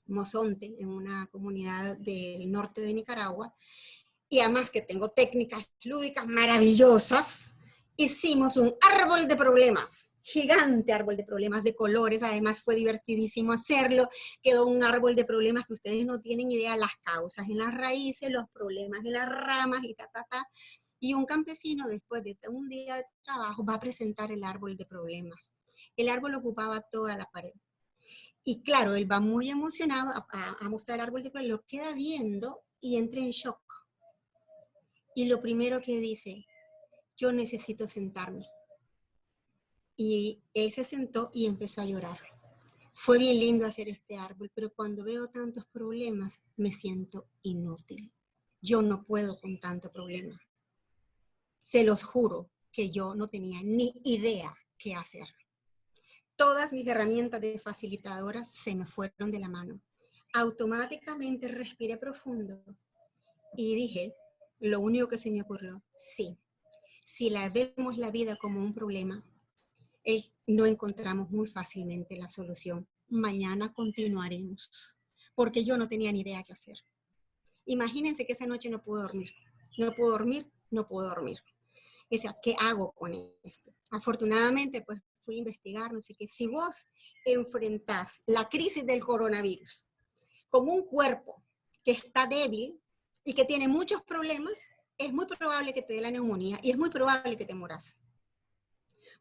Mozonte, en una comunidad del norte de Nicaragua, y además que tengo técnicas lúdicas maravillosas, hicimos un árbol de problemas, gigante árbol de problemas de colores, además fue divertidísimo hacerlo, quedó un árbol de problemas que ustedes no tienen idea, las causas en las raíces, los problemas en las ramas y y un campesino después de un día de trabajo va a presentar el árbol de problemas. El árbol ocupaba toda la pared. Y claro, él va muy emocionado a mostrar el árbol de problemas, lo queda viendo y entra en shock. Y lo primero que dice, yo necesito sentarme. Y él se sentó y empezó a llorar. Fue bien lindo hacer este árbol, pero cuando veo tantos problemas, me siento inútil. Yo no puedo con tanto problema. Se los juro que yo no tenía ni idea qué hacer. Todas mis herramientas de facilitadoras se me fueron de la mano. Automáticamente respiré profundo y dije, lo único que se me ocurrió, sí, si vemos la vida como un problema, no encontramos muy fácilmente la solución. Mañana continuaremos, porque yo no tenía ni idea qué hacer. Imagínense que esa noche no puedo dormir. No puedo dormir, no puedo dormir. O sea, ¿qué hago con esto? Afortunadamente, pues fui a investigar, no sé qué. Si vos enfrentás la crisis del coronavirus como un cuerpo que está débil y que tiene muchos problemas, es muy probable que te dé la neumonía y es muy probable que te mueras.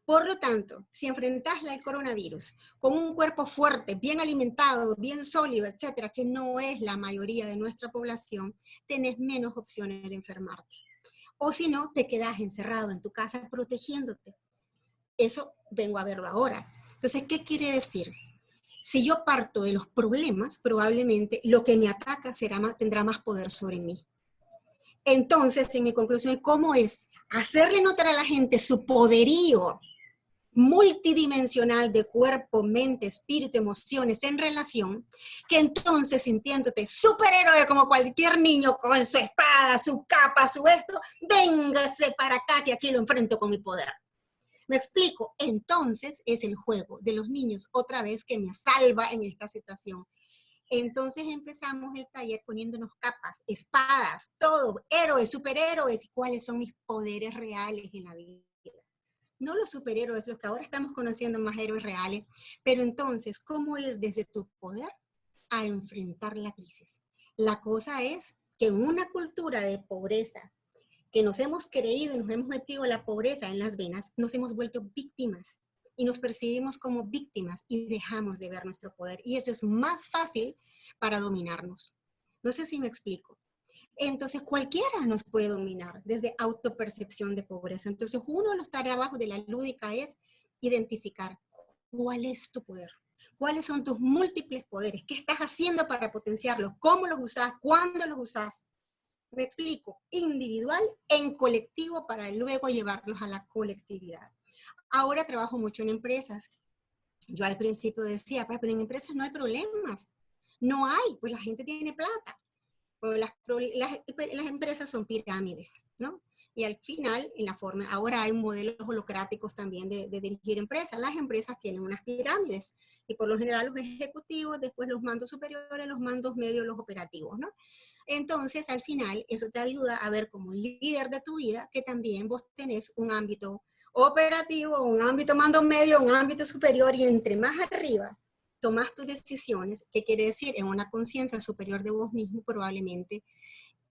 Por lo tanto, si enfrentás el coronavirus con un cuerpo fuerte, bien alimentado, bien sólido, etcétera, que no es la mayoría de nuestra población, tenés menos opciones de enfermarte. O si no, te quedás encerrado en tu casa protegiéndote. Eso vengo a verlo ahora. Entonces, ¿qué quiere decir? Si yo parto de los problemas, probablemente lo que me ataca tendrá más poder sobre mí. Entonces, en mi conclusión, ¿cómo es hacerle notar a la gente su poderío multidimensional de cuerpo, mente, espíritu, emociones en relación, que entonces sintiéndote superhéroe como cualquier niño con su espada, su capa, su esto, véngase para acá que aquí lo enfrento con mi poder? ¿Me explico? Entonces es el juego de los niños otra vez que me salva en esta situación. Entonces empezamos el taller poniéndonos capas, espadas, todo, héroes, superhéroes, y cuáles son mis poderes reales en la vida. No los superhéroes, los que ahora estamos conociendo más héroes reales, pero entonces, ¿cómo ir desde tu poder a enfrentar la crisis? La cosa es que en una cultura de pobreza, que nos hemos creído y nos hemos metido la pobreza en las venas, nos hemos vuelto víctimas y nos percibimos como víctimas y dejamos de ver nuestro poder. Y eso es más fácil para dominarnos. No sé si me explico. Entonces cualquiera nos puede dominar desde autopercepción de pobreza. Entonces uno de los trabajos de la lúdica es identificar cuál es tu poder, cuáles son tus múltiples poderes, qué estás haciendo para potenciarlos, cómo los usas, cuándo los usas. Me explico, individual en colectivo para luego llevarlos a la colectividad. Ahora trabajo mucho en empresas. Yo al principio decía, pero en empresas no hay problemas. No hay, pues la gente tiene plata. Las empresas son pirámides, ¿no? Y al final, en la forma, ahora hay modelos holocráticos también de dirigir empresas. Las empresas tienen unas pirámides y por lo general los ejecutivos, después los mandos superiores, los mandos medios, los operativos, ¿no? Entonces, al final, eso te ayuda a ver como líder de tu vida que también vos tenés un ámbito operativo, un ámbito mando medio, un ámbito superior, y entre más arriba tomas tus decisiones, ¿qué quiere decir? En una conciencia superior de vos mismo, probablemente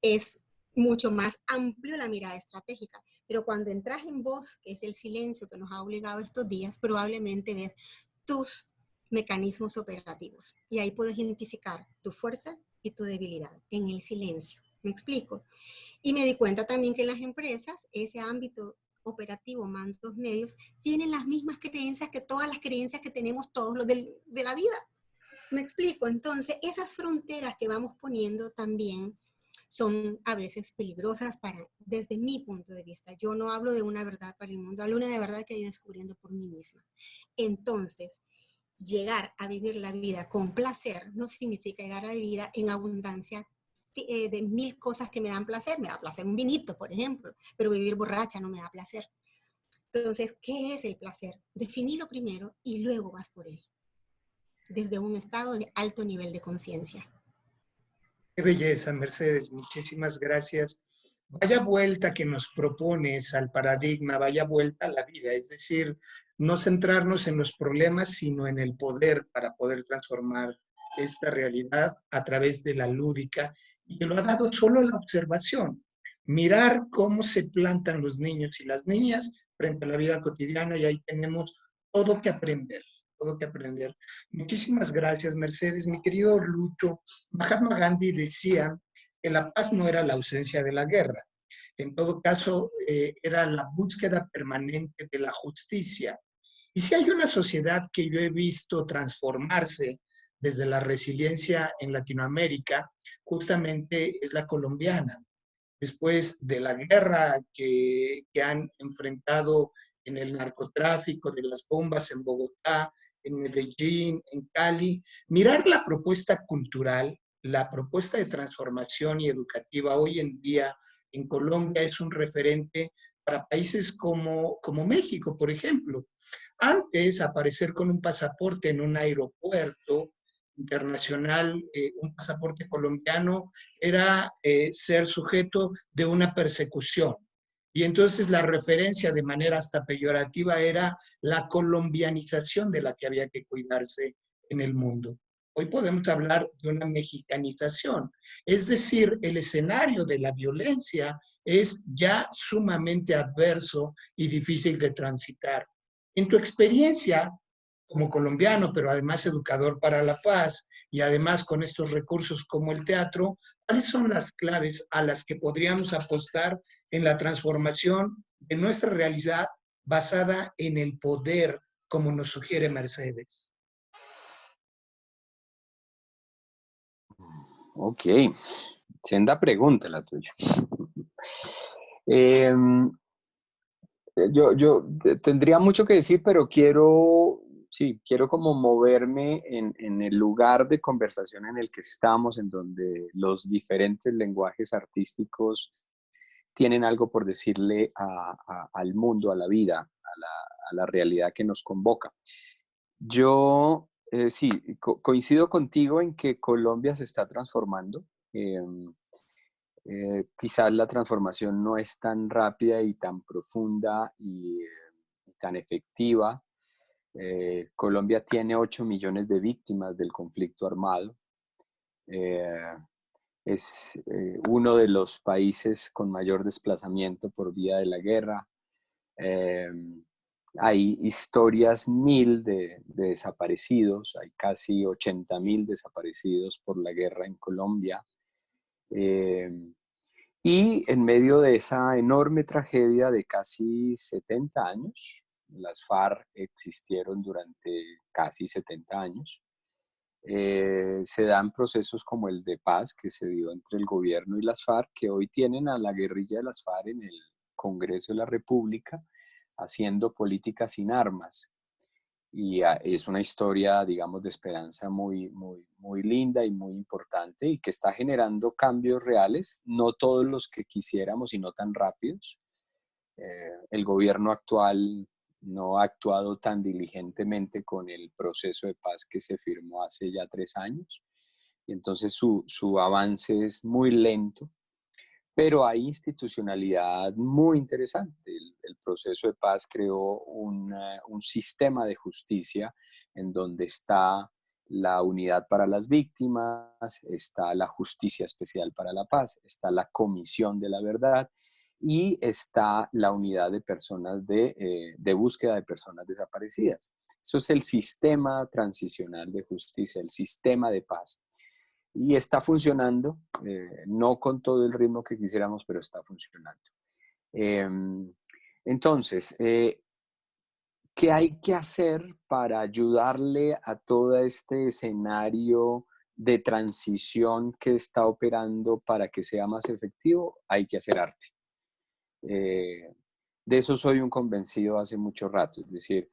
es mucho más amplio la mirada estratégica. Pero cuando entras en vos, que es el silencio que nos ha obligado estos días, probablemente ves tus mecanismos operativos. Y ahí puedes identificar tu fuerza y tu debilidad en el silencio. ¿Me explico? Y me di cuenta también que en las empresas, ese ámbito operativo, mandos medios, tienen las mismas creencias que todas las creencias que tenemos todos los de la vida. ¿Me explico? Entonces, esas fronteras que vamos poniendo también son a veces peligrosas desde mi punto de vista. Yo no hablo de una verdad para el mundo, hablo de una verdad que he ido descubriendo por mí misma. Entonces, llegar a vivir la vida con placer no significa llegar a la vida en abundancia de 1000 cosas que me dan placer. Me da placer un vinito, por ejemplo, pero vivir borracha no me da placer. Entonces, ¿qué es el placer? Definirlo primero y luego vas por él, desde un estado de alto nivel de conciencia.
Qué belleza, Mercedes, muchísimas gracias. Vaya vuelta que nos propones al paradigma, vaya vuelta a la vida, es decir, no centrarnos en los problemas, sino en el poder para poder transformar esta realidad a través de la lúdica. Y te lo ha dado solo la observación, mirar cómo se plantan los niños y las niñas frente a la vida cotidiana, y ahí tenemos todo que aprender, todo que aprender. Muchísimas gracias, Mercedes. Mi querido Lucho, Mahatma Gandhi decía que la paz no era la ausencia de la guerra. En todo caso, era la búsqueda permanente de la justicia. Y si hay una sociedad que yo he visto transformarse desde la resiliencia en Latinoamérica, justamente es la colombiana. Después de la guerra que han enfrentado en el narcotráfico, de las bombas en Bogotá, en Medellín, en Cali, mirar la propuesta cultural, la propuesta de transformación y educativa hoy en día en Colombia es un referente para países como México, por ejemplo. Antes, aparecer con un pasaporte en un aeropuerto internacional, un pasaporte colombiano, era ser sujeto de una persecución. Y entonces la referencia de manera hasta peyorativa era la colombianización de la que había que cuidarse en el mundo. Hoy podemos hablar de una mexicanización, es decir, el escenario de la violencia es ya sumamente adverso y difícil de transitar. En tu experiencia como colombiano, pero además educador para la paz y además con estos recursos como el teatro, ¿cuáles son las claves a las que podríamos apostar en la transformación de nuestra realidad basada en el poder, como nos sugiere Mercedes?
Ok, senda pregunta la tuya. Em, yo tendría mucho que decir, pero quiero como moverme en el lugar de conversación en el que estamos, en donde los diferentes lenguajes artísticos tienen algo por decirle al mundo, a la vida, a la realidad que nos convoca. Yo sí, coincido contigo en que Colombia se está transformando. Quizás la transformación no es tan rápida y tan profunda y tan efectiva. Colombia tiene 8 millones de víctimas del conflicto armado. Eh, es uno de los países con mayor desplazamiento por vía de la guerra. Eh, Hay historias de desaparecidos, hay casi 80.000 desaparecidos por la guerra en Colombia. Eh, y en medio de esa enorme tragedia de casi 70 años, las FARC existieron durante casi 70 años, se dan procesos como el de paz que se dio entre el gobierno y las FARC, que hoy tienen a la guerrilla de las FARC en el Congreso de la República haciendo política sin armas. Y es una historia, digamos, de esperanza muy, muy, muy linda y muy importante y que está generando cambios reales, no todos los que quisiéramos y no tan rápidos. El gobierno actual no ha actuado tan diligentemente con el proceso de paz que se firmó hace ya 3 años. Y entonces su avance es muy lento, pero hay institucionalidad muy interesante. El proceso de paz creó un sistema de justicia en donde está la unidad para las víctimas, está la justicia especial para la paz, está la comisión de la verdad y está la unidad de personas de búsqueda de personas desaparecidas. Eso es el sistema transicional de justicia, el sistema de paz. Y está funcionando, no con todo el ritmo que quisiéramos, pero está funcionando. Eh, entonces, ¿qué hay que hacer para ayudarle a todo este escenario de transición que está operando para que sea más efectivo? Hay que hacer arte. De eso soy un convencido hace mucho rato, es decir,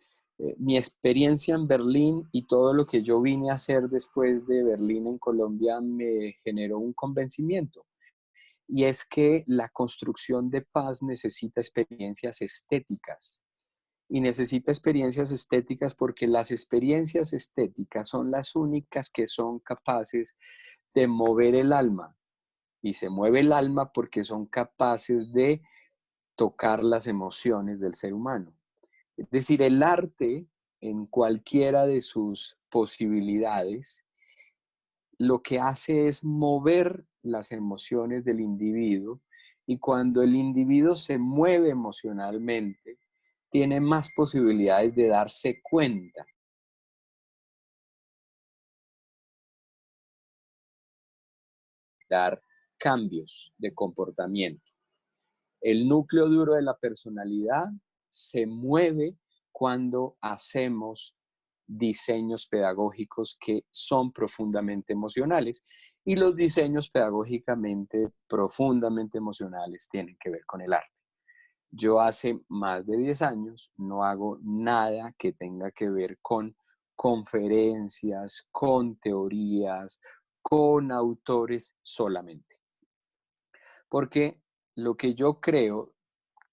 mi experiencia en Berlín y todo lo que yo vine a hacer después de Berlín en Colombia me generó un convencimiento. Y es que la construcción de paz necesita experiencias estéticas. Y necesita experiencias estéticas porque las experiencias estéticas son las únicas que son capaces de mover el alma. Y se mueve el alma porque son capaces de tocar las emociones del ser humano. Es decir, el arte en cualquiera de sus posibilidades lo que hace es mover las emociones del individuo y cuando el individuo se mueve emocionalmente, tiene más posibilidades de darse cuenta, dar cambios de comportamiento. El núcleo duro de la personalidad se mueve cuando hacemos diseños pedagógicos que son profundamente emocionales y los diseños pedagógicamente profundamente emocionales tienen que ver con el arte. Yo hace más de 10 años no hago nada que tenga que ver con conferencias, con teorías, con autores solamente. Porque lo que yo creo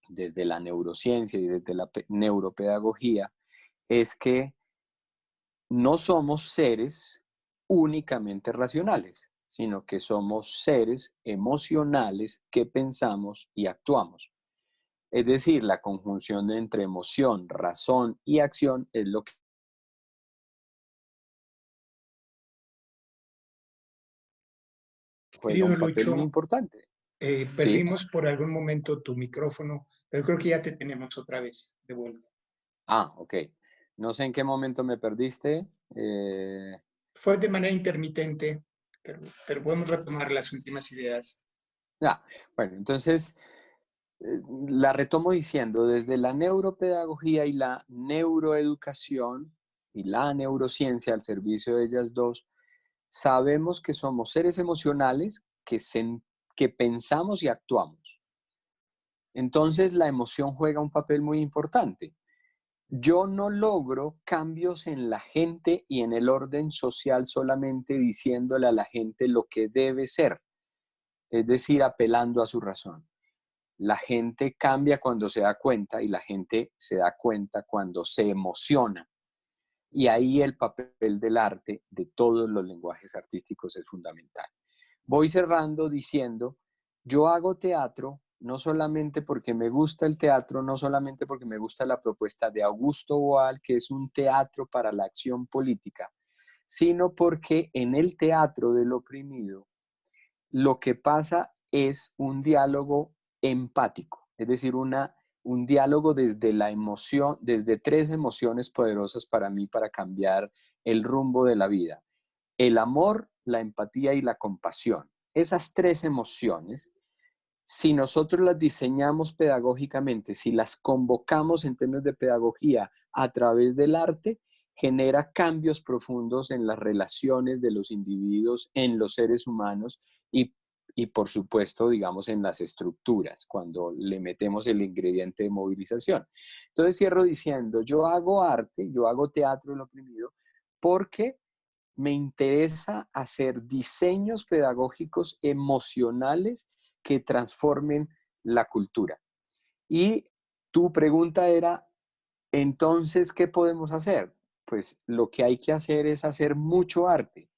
desde la neurociencia y desde la neuropedagogía es que no somos seres únicamente racionales, sino que somos seres emocionales que pensamos y actuamos. Es decir, la conjunción entre emoción, razón y acción es lo que juega
Querido
un papel muy
Lucho,
importante. ¿Sí?
perdimos por algún momento tu micrófono, pero creo que ya te tenemos otra vez de vuelta.
Ah, ok. No sé en qué momento me perdiste. Eh,
Fue de manera intermitente, pero podemos retomar las últimas ideas.
bueno, entonces la retomo diciendo, desde la neuropedagogía y la neuroeducación y la neurociencia al servicio de ellas dos, sabemos que somos seres emocionales que pensamos y actuamos. Entonces la emoción juega un papel muy importante. Yo no logro cambios en la gente y en el orden social solamente diciéndole a la gente lo que debe ser, es decir, apelando a su razón. La gente cambia cuando se da cuenta y la gente se da cuenta cuando se emociona. Y ahí el papel del arte, de todos los lenguajes artísticos, es fundamental. Voy cerrando diciendo, yo hago teatro no solamente porque me gusta el teatro, no solamente porque me gusta la propuesta de Augusto Boal, que es un teatro para la acción política, sino porque en el teatro del oprimido lo que pasa es un diálogo empático, es decir, un diálogo desde la emoción, desde tres emociones poderosas para mí para cambiar el rumbo de la vida: el amor, la empatía y la compasión. Esas tres emociones, si nosotros las diseñamos pedagógicamente, si las convocamos en términos de pedagogía a través del arte, genera cambios profundos en las relaciones de los individuos, en los seres humanos y por supuesto, digamos, en las estructuras, cuando le metemos el ingrediente de movilización. Entonces cierro diciendo, yo hago arte, yo hago teatro del oprimido, porque me interesa hacer diseños pedagógicos emocionales que transformen la cultura. Y tu pregunta era, entonces, ¿qué podemos hacer? Pues lo que hay que hacer es hacer mucho arte,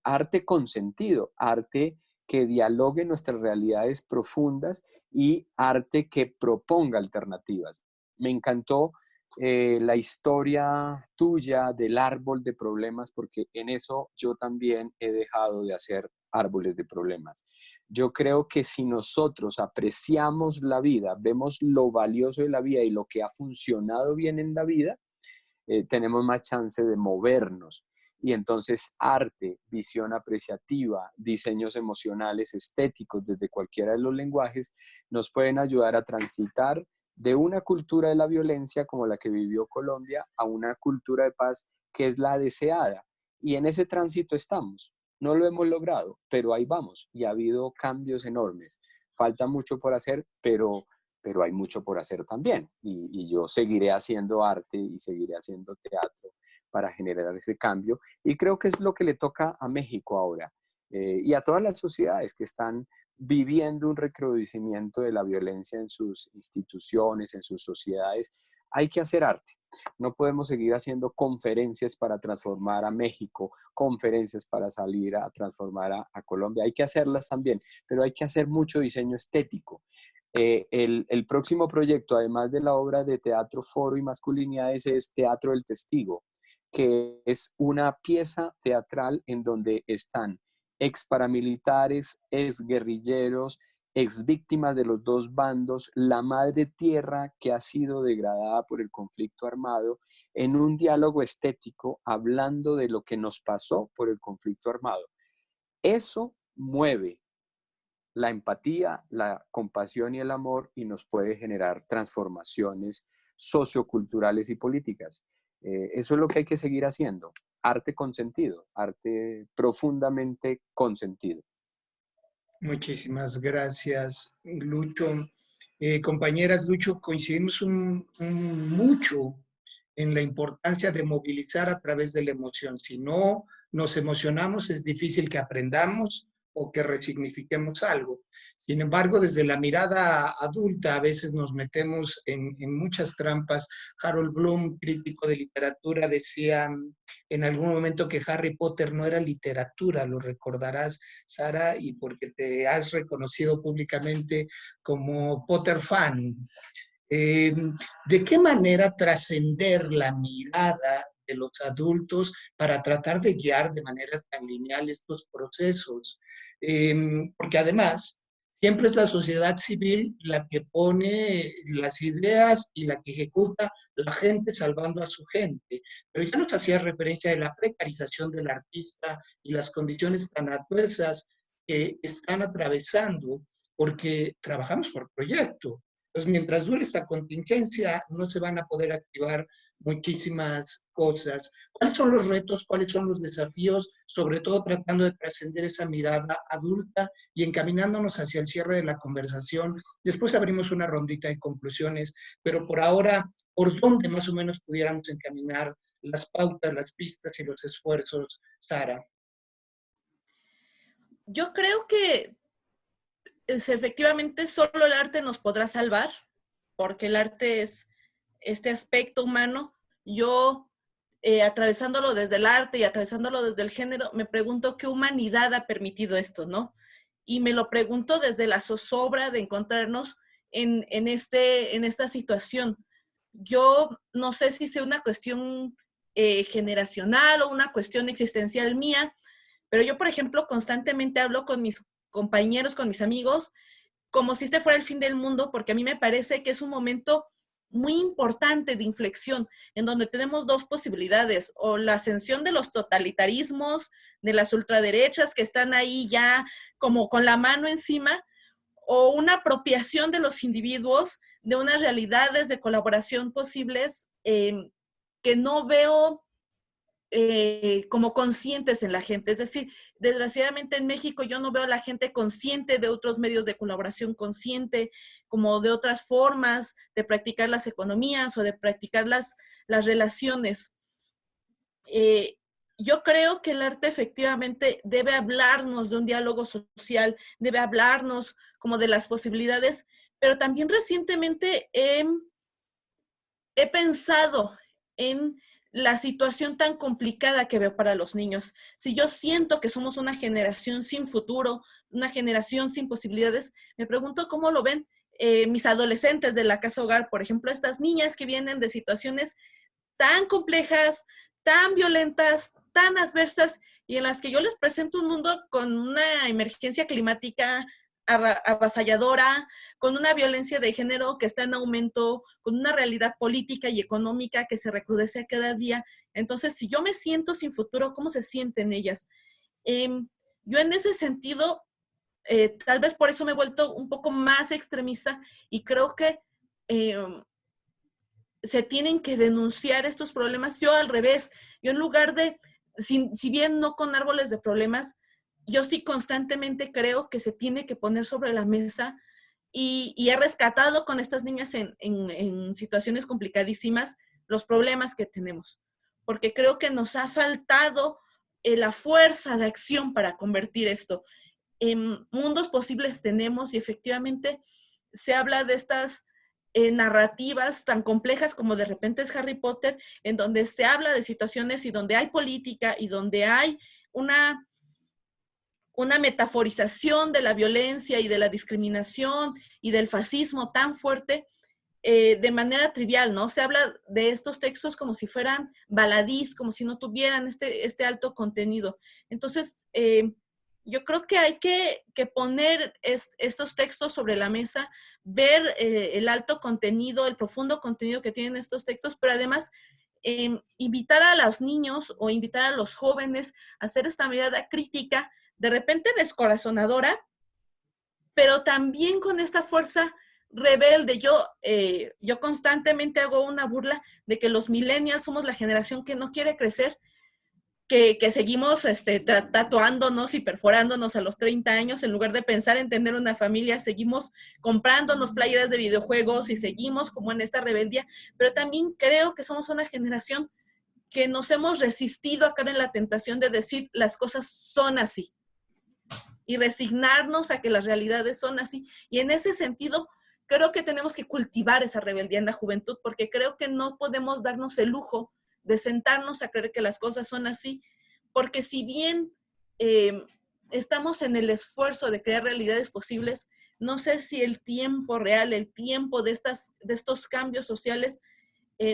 arte con sentido, arte que dialogue nuestras realidades profundas y arte que proponga alternativas. Me encantó la historia tuya del árbol de problemas, porque en eso yo también he dejado de hacer árboles de problemas. Yo creo que si nosotros apreciamos la vida, vemos lo valioso de la vida y lo que ha funcionado bien en la vida, tenemos más chance de movernos. Y entonces arte, visión apreciativa, diseños emocionales, estéticos, desde cualquiera de los lenguajes, nos pueden ayudar a transitar de una cultura de la violencia como la que vivió Colombia a una cultura de paz que es la deseada. Y en ese tránsito estamos. No lo hemos logrado, pero ahí vamos y ha habido cambios enormes. Falta mucho por hacer, pero hay mucho por hacer también. Y yo seguiré haciendo arte y seguiré haciendo teatro para generar ese cambio. Y creo que es lo que le toca a México ahora y a todas las sociedades que están viviendo un recrudecimiento de la violencia en sus instituciones, en sus sociedades. Hay que hacer arte. No podemos seguir haciendo conferencias para transformar a México, conferencias para salir a transformar a Colombia. Hay que hacerlas también, pero hay que hacer mucho diseño estético. El próximo proyecto, además de la obra de teatro, foro y masculinidades, es Teatro del Testigo, que es una pieza teatral en donde están ex paramilitares, ex guerrilleros, ex víctimas de los dos bandos, la madre tierra que ha sido degradada por el conflicto armado, en un diálogo estético hablando de lo que nos pasó por el conflicto armado. Eso mueve la empatía, la compasión y el amor y nos puede generar transformaciones socioculturales y políticas. Eso es lo que hay que seguir haciendo. Arte con sentido, arte profundamente con sentido.
Muchísimas gracias, Lucho. Compañeras, Lucho, coincidimos mucho en la importancia de movilizar a través de la emoción. Si no nos emocionamos, es difícil que aprendamos o que resignifiquemos algo. Sin embargo, desde la mirada adulta a veces nos metemos en muchas trampas. Harold Bloom, crítico de literatura, decía en algún momento que Harry Potter no era literatura, lo recordarás, Sara, y porque te has reconocido públicamente como Potter fan. ¿De qué manera trascender la mirada de los adultos para tratar de guiar de manera tan lineal estos procesos? Porque además, siempre es la sociedad civil la que pone las ideas y la que ejecuta la gente salvando a su gente. Pero ya nos hacía referencia de la precarización del artista y las condiciones tan adversas que están atravesando porque trabajamos por proyecto. Entonces, mientras dure esta contingencia, no se van a poder activar muchísimas cosas. ¿Cuáles son los retos, cuáles son los desafíos? Sobre todo tratando de trascender esa mirada adulta y encaminándonos hacia el cierre de la conversación. Después abrimos una rondita de conclusiones, pero por ahora, ¿por dónde más o menos pudiéramos encaminar las pautas, las pistas y los esfuerzos, Sara?
Yo creo que efectivamente solo el arte nos podrá salvar, porque el arte es este aspecto humano. Yo, atravesándolo desde el arte y atravesándolo desde el género, me pregunto qué humanidad ha permitido esto, ¿no? Y me lo pregunto desde la zozobra de encontrarnos en esta situación. Yo no sé si sea una cuestión generacional o una cuestión existencial mía, pero yo, por ejemplo, constantemente hablo con mis compañeros, con mis amigos, como si este fuera el fin del mundo, porque a mí me parece que es un momento muy importante de inflexión, en donde tenemos dos posibilidades, o la ascensión de los totalitarismos, de las ultraderechas que están ahí ya como con la mano encima, o una apropiación de los individuos de unas realidades de colaboración posibles que no veo como conscientes en la gente. Es decir, desgraciadamente en México yo no veo a la gente consciente de otros medios de colaboración, consciente como de otras formas de practicar las economías o de practicar las relaciones. Yo creo que el arte efectivamente debe hablarnos de un diálogo social, debe hablarnos como de las posibilidades, pero también recientemente he pensado en la situación tan complicada que veo para los niños. Si yo siento que somos una generación sin futuro, una generación sin posibilidades, me pregunto cómo lo ven mis adolescentes de la casa hogar, por ejemplo, estas niñas que vienen de situaciones tan complejas, tan violentas, tan adversas, y en las que yo les presento un mundo con una emergencia climática avasalladora, con una violencia de género que está en aumento, con una realidad política y económica que se recrudece a cada día. Entonces, si yo me siento sin futuro, ¿cómo se sienten ellas? Yo en ese sentido, tal vez por eso me he vuelto un poco más extremista y creo que se tienen que denunciar estos problemas. Yo al revés, yo en lugar de, si bien no con árboles de problemas, yo sí constantemente creo que se tiene que poner sobre la mesa y he rescatado con estas niñas en situaciones complicadísimas los problemas que tenemos, porque creo que nos ha faltado la fuerza de acción para convertir esto. En mundos posibles tenemos y efectivamente se habla de estas narrativas tan complejas como de repente es Harry Potter, en donde se habla de situaciones y donde hay política y donde hay una metaforización de la violencia y de la discriminación y del fascismo tan fuerte de manera trivial, ¿no? Se habla de estos textos como si fueran baladís, como si no tuvieran este alto contenido. Entonces, yo creo que hay que poner estos textos sobre la mesa, ver el alto contenido, el profundo contenido que tienen estos textos, pero además invitar a los niños o invitar a los jóvenes a hacer esta mirada crítica, de repente descorazonadora, pero también con esta fuerza rebelde. Yo constantemente hago una burla de que los millennials somos la generación que no quiere crecer, que seguimos tatuándonos y perforándonos a los 30 años, en lugar de pensar en tener una familia, seguimos comprándonos playeras de videojuegos y seguimos como en esta rebeldía, pero también creo que somos una generación que nos hemos resistido a caer en la tentación de decir las cosas son así y resignarnos a que las realidades son así. Y en ese sentido, creo que tenemos que cultivar esa rebeldía en la juventud, porque creo que no podemos darnos el lujo de sentarnos a creer que las cosas son así, porque si bien estamos en el esfuerzo de crear realidades posibles, no sé si el tiempo real, el tiempo de estos cambios sociales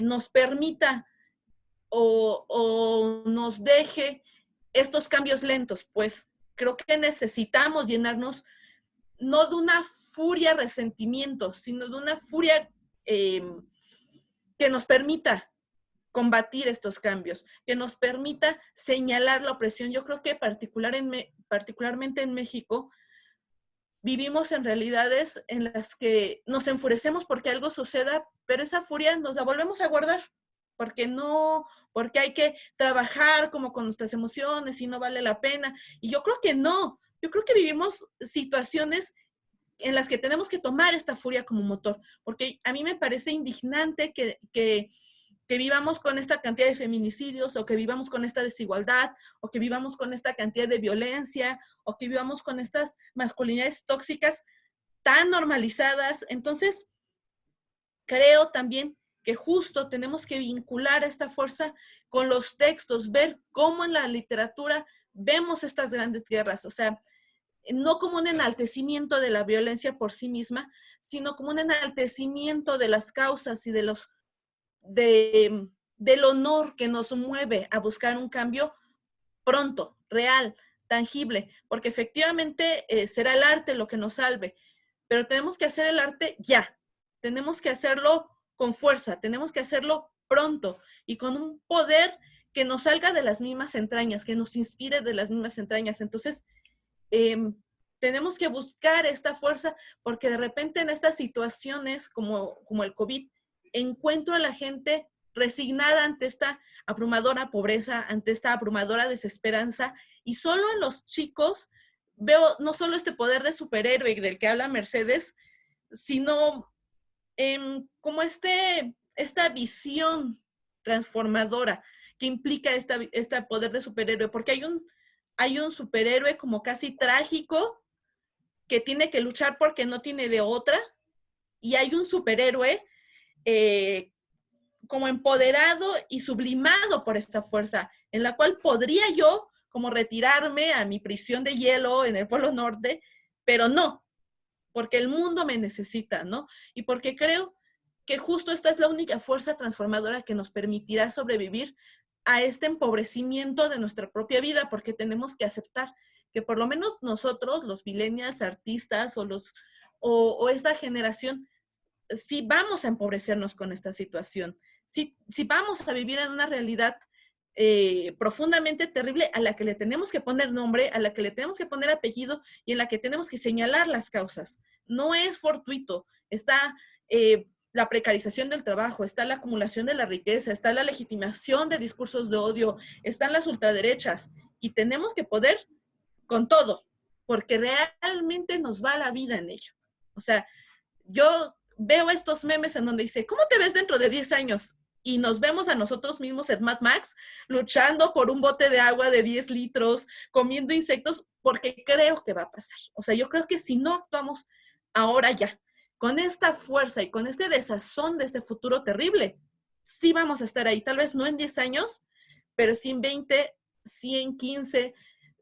nos permita o nos deje estos cambios lentos, pues creo que necesitamos llenarnos no de una furia resentimiento, sino de una furia que nos permita combatir estos cambios, que nos permita señalar la opresión. Yo creo que particularmente en México vivimos en realidades en las que nos enfurecemos porque algo suceda, pero esa furia nos la volvemos a guardar porque no, porque hay que trabajar como con nuestras emociones y no vale la pena. Y yo creo que no, yo creo que vivimos situaciones en las que tenemos que tomar esta furia como motor, porque a mí me parece indignante que vivamos con esta cantidad de feminicidios, o que vivamos con esta desigualdad, o que vivamos con esta cantidad de violencia, o que vivamos con estas masculinidades tóxicas tan normalizadas. Entonces, creo también que justo tenemos que vincular esta fuerza con los textos, ver cómo en la literatura vemos estas grandes guerras, o sea, no como un enaltecimiento de la violencia por sí misma, sino como un enaltecimiento de las causas y del honor que nos mueve a buscar un cambio pronto, real, tangible, porque efectivamente será el arte lo que nos salve, pero tenemos que hacer el arte ya, tenemos que hacerlo con fuerza, tenemos que hacerlo pronto y con un poder que nos salga de las mismas entrañas, que nos inspire de las mismas entrañas. Entonces, tenemos que buscar esta fuerza, porque de repente en estas situaciones como el COVID, encuentro a la gente resignada ante esta abrumadora pobreza, ante esta abrumadora desesperanza, y solo en los chicos veo no solo este poder de superhéroe del que habla Mercedes, sino como esta visión transformadora que implica este poder de superhéroe, porque hay un superhéroe como casi trágico que tiene que luchar porque no tiene de otra, y hay un superhéroe como empoderado y sublimado por esta fuerza, en la cual podría yo como retirarme a mi prisión de hielo en el Polo Norte, pero no, porque el mundo me necesita, ¿no? Y porque creo que justo esta es la única fuerza transformadora que nos permitirá sobrevivir a este empobrecimiento de nuestra propia vida, porque tenemos que aceptar que por lo menos nosotros, los millennials, artistas o esta generación, sí vamos a empobrecernos con esta situación, sí vamos a vivir en una realidad profundamente terrible a la que le tenemos que poner nombre, a la que le tenemos que poner apellido y en la que tenemos que señalar las causas. No es fortuito, está la precarización del trabajo, está la acumulación de la riqueza, está la legitimación de discursos de odio, están las ultraderechas, y tenemos que poder con todo, porque realmente nos va la vida en ello. O sea, yo veo estos memes en donde dice, ¿cómo te ves dentro de 10 años? Y nos vemos a nosotros mismos en Mad Max luchando por un bote de agua de 10 litros, comiendo insectos, porque creo que va a pasar. O sea, yo creo que si no actuamos ahora ya, con esta fuerza y con este desazón de este futuro terrible, sí vamos a estar ahí. Tal vez no en 10 años, pero sí en 20, 100, 15,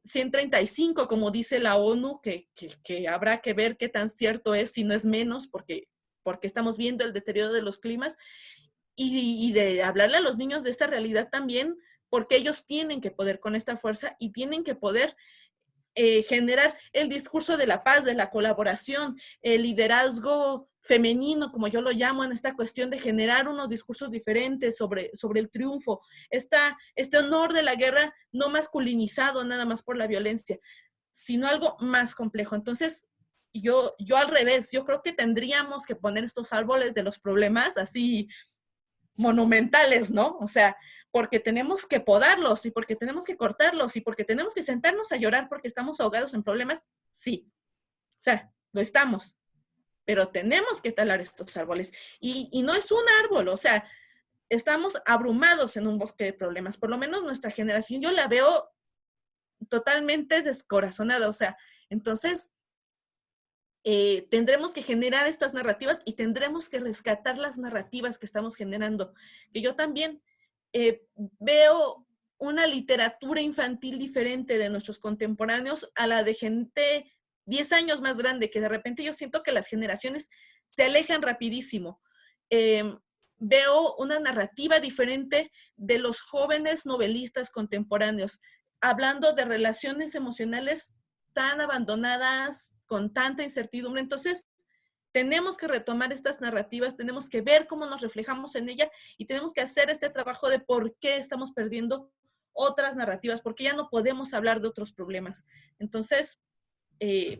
135, como dice la ONU, que habrá que ver qué tan cierto es, si no es menos, porque estamos viendo el deterioro de los climas, y de hablarle a los niños de esta realidad también, porque ellos tienen que poder con esta fuerza y tienen que poder generar el discurso de la paz, de la colaboración, el liderazgo femenino, como yo lo llamo, en esta cuestión de generar unos discursos diferentes sobre el triunfo, este honor de la guerra no masculinizado nada más por la violencia, sino algo más complejo. Entonces, yo al revés, yo creo que tendríamos que poner estos árboles de los problemas así monumentales, ¿no? O sea, porque tenemos que podarlos y porque tenemos que cortarlos y porque tenemos que sentarnos a llorar porque estamos ahogados en problemas, sí. O sea, lo estamos, pero tenemos que talar estos árboles. Y no es un árbol, o sea, estamos abrumados en un bosque de problemas. Por lo menos nuestra generación, yo la veo totalmente descorazonada, o sea, entonces tendremos que generar estas narrativas y tendremos que rescatar las narrativas que estamos generando. Que yo también veo una literatura infantil diferente de nuestros contemporáneos a la de gente 10 años más grande, que de repente yo siento que las generaciones se alejan rapidísimo. Veo una narrativa diferente de los jóvenes novelistas contemporáneos, hablando de relaciones emocionales tan abandonadas, con tanta incertidumbre. Entonces, tenemos que retomar estas narrativas, tenemos que ver cómo nos reflejamos en ella y tenemos que hacer este trabajo de por qué estamos perdiendo otras narrativas, porque ya no podemos hablar de otros problemas. Entonces,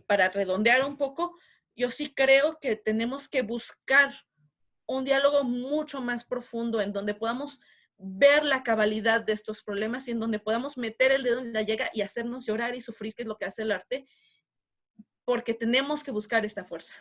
para redondear un poco, yo sí creo que tenemos que buscar un diálogo mucho más profundo en donde podamos ver la cabalidad de estos problemas y en donde podamos meter el dedo en la llaga y hacernos llorar y sufrir, que es lo que hace el arte, porque tenemos que buscar esta fuerza.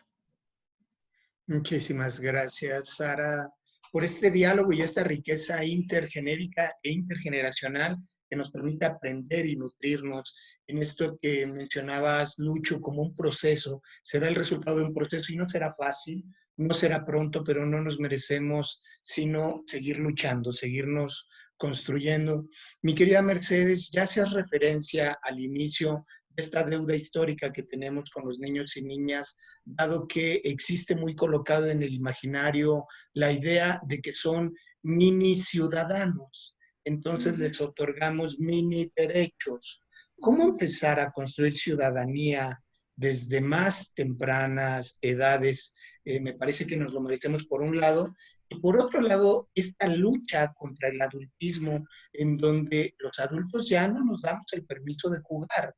Muchísimas gracias, Sara, por este diálogo y esta riqueza intergenérica e intergeneracional que nos permite aprender y nutrirnos en esto que mencionabas, Lucho, como un proceso. Será el resultado de un proceso y no será fácil, no será pronto, pero no nos merecemos sino seguir luchando, seguirnos construyendo. Mi querida Mercedes, ya hacías referencia al inicio de esta deuda histórica que tenemos con los niños y niñas, dado que existe muy colocado en el imaginario la idea de que son mini ciudadanos. Entonces les otorgamos mini derechos. ¿Cómo empezar a construir ciudadanía desde más tempranas edades? Me parece que nos lo merecemos por un lado. Y por otro lado, esta lucha contra el adultismo, en donde los adultos ya no nos damos el permiso de jugar.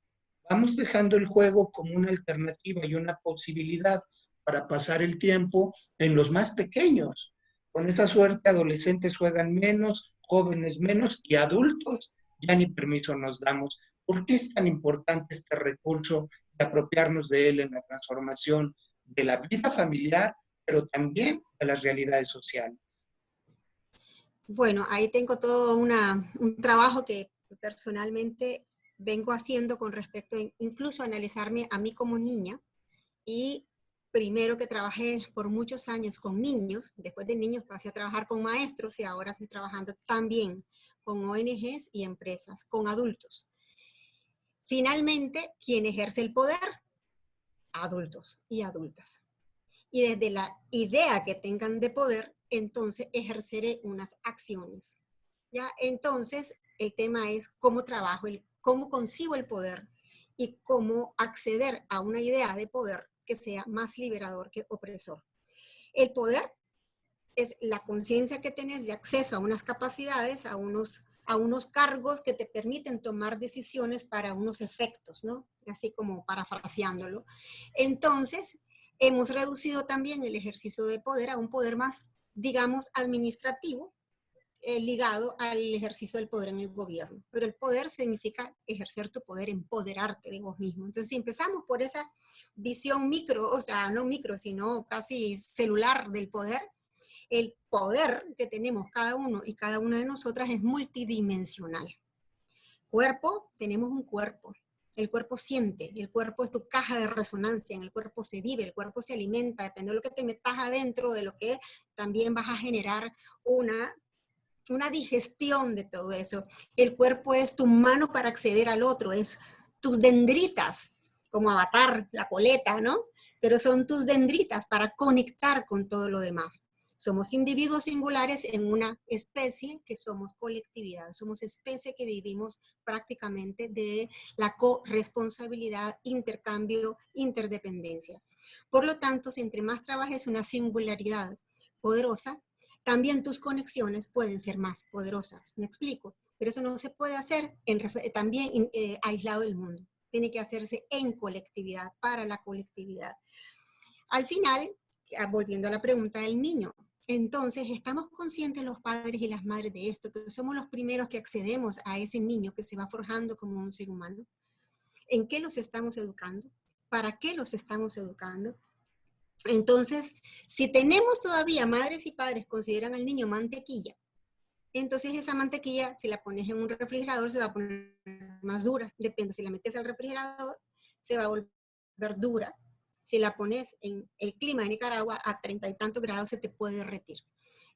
Vamos dejando el juego como una alternativa y una posibilidad para pasar el tiempo en los más pequeños. Con esta suerte, adolescentes juegan menos, jóvenes menos y adultos ya ni permiso nos damos. ¿Por qué es tan importante este recurso de apropiarnos de él en la transformación de la vida familiar, pero también de las realidades sociales?
Bueno, ahí tengo todo un trabajo que personalmente vengo haciendo con respecto incluso a analizarme a mí como niña. Y primero que trabajé por muchos años con niños, después de niños pasé a trabajar con maestros y ahora estoy trabajando también con ONGs y empresas, con adultos. Finalmente, ¿quién ejerce el poder? Adultos y adultas. Y desde la idea que tengan de poder, entonces ejerceré unas acciones. ¿Ya? Entonces, el tema es cómo trabajo, cómo concibo el poder y cómo acceder a una idea de poder que sea más liberador que opresor. El poder es la conciencia que tenés de acceso a unas capacidades, a unos cargos que te permiten tomar decisiones para unos efectos, ¿no? Así como parafraseándolo. Entonces, hemos reducido también el ejercicio de poder a un poder más, digamos, administrativo, ligado al ejercicio del poder en el gobierno. Pero el poder significa ejercer tu poder, empoderarte de vos mismo. Entonces, si empezamos por esa visión micro, o sea, no micro, sino casi celular del poder, el poder que tenemos cada uno y cada una de nosotras es multidimensional. Cuerpo, tenemos un cuerpo. El cuerpo siente, el cuerpo es tu caja de resonancia, en el cuerpo se vive, el cuerpo se alimenta, depende de lo que te metas adentro, de lo que también vas a generar una digestión de todo eso. El cuerpo es tu mano para acceder al otro, es tus dendritas, como Avatar, la coleta, ¿no? Pero son tus dendritas para conectar con todo lo demás. Somos individuos singulares en una especie que somos colectividad, somos especie que vivimos prácticamente de la corresponsabilidad, intercambio, interdependencia. Por lo tanto, si entre más trabajes una singularidad poderosa, también tus conexiones pueden ser más poderosas. ¿Me explico? Pero eso no se puede hacer también aislado del mundo. Tiene que hacerse en colectividad, para la colectividad. Al final, volviendo a la pregunta del niño, entonces estamos conscientes los padres y las madres de esto, que somos los primeros que accedemos a ese niño que se va forjando como un ser humano. ¿En qué los estamos educando? ¿Para qué los estamos educando? Entonces, si tenemos todavía madres y padres consideran al niño mantequilla, entonces esa mantequilla, si la pones en un refrigerador, se va a poner más dura. Depende, si la metes al refrigerador, se va a volver dura. Si la pones en el clima de Nicaragua a 30 y tantos grados, se te puede derretir.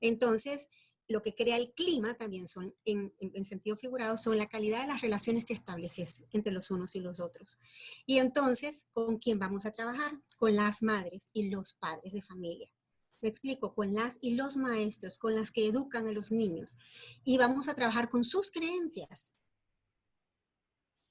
Entonces, lo que crea el clima también son, en sentido figurado, son la calidad de las relaciones que estableces entre los unos y los otros. Y entonces, ¿con quién vamos a trabajar? Con las madres y los padres de familia. Me explico, con las y los maestros, con las que educan a los niños. Y vamos a trabajar con sus creencias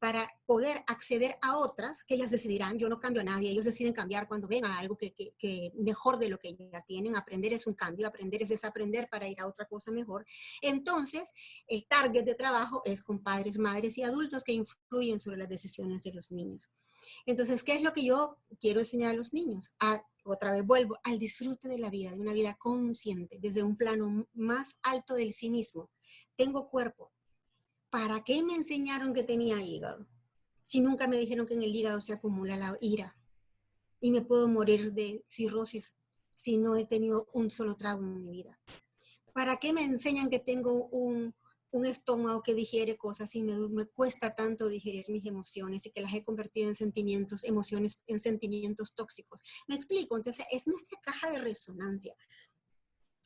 para poder acceder a otras que ellas decidirán. Yo no cambio a nadie, ellos deciden cambiar cuando ven a algo que mejor de lo que ya tienen. Aprender es un cambio, aprender es desaprender para ir a otra cosa mejor. Entonces, el target de trabajo es con padres, madres y adultos que influyen sobre las decisiones de los niños. Entonces, ¿qué es lo que yo quiero enseñar a los niños? A otra vez vuelvo al disfrute de la vida, de una vida consciente, desde un plano más alto del sí mismo. Tengo cuerpo. ¿Para qué me enseñaron que tenía hígado? Si nunca me dijeron que en el hígado se acumula la ira y me puedo morir de cirrosis si no he tenido un solo trago en mi vida. ¿Para qué me enseñan que tengo un estómago que digiere cosas y me cuesta tanto digerir mis emociones y que las he convertido en sentimientos, emociones, en sentimientos tóxicos? ¿Me explico? Entonces, es nuestra caja de resonancia.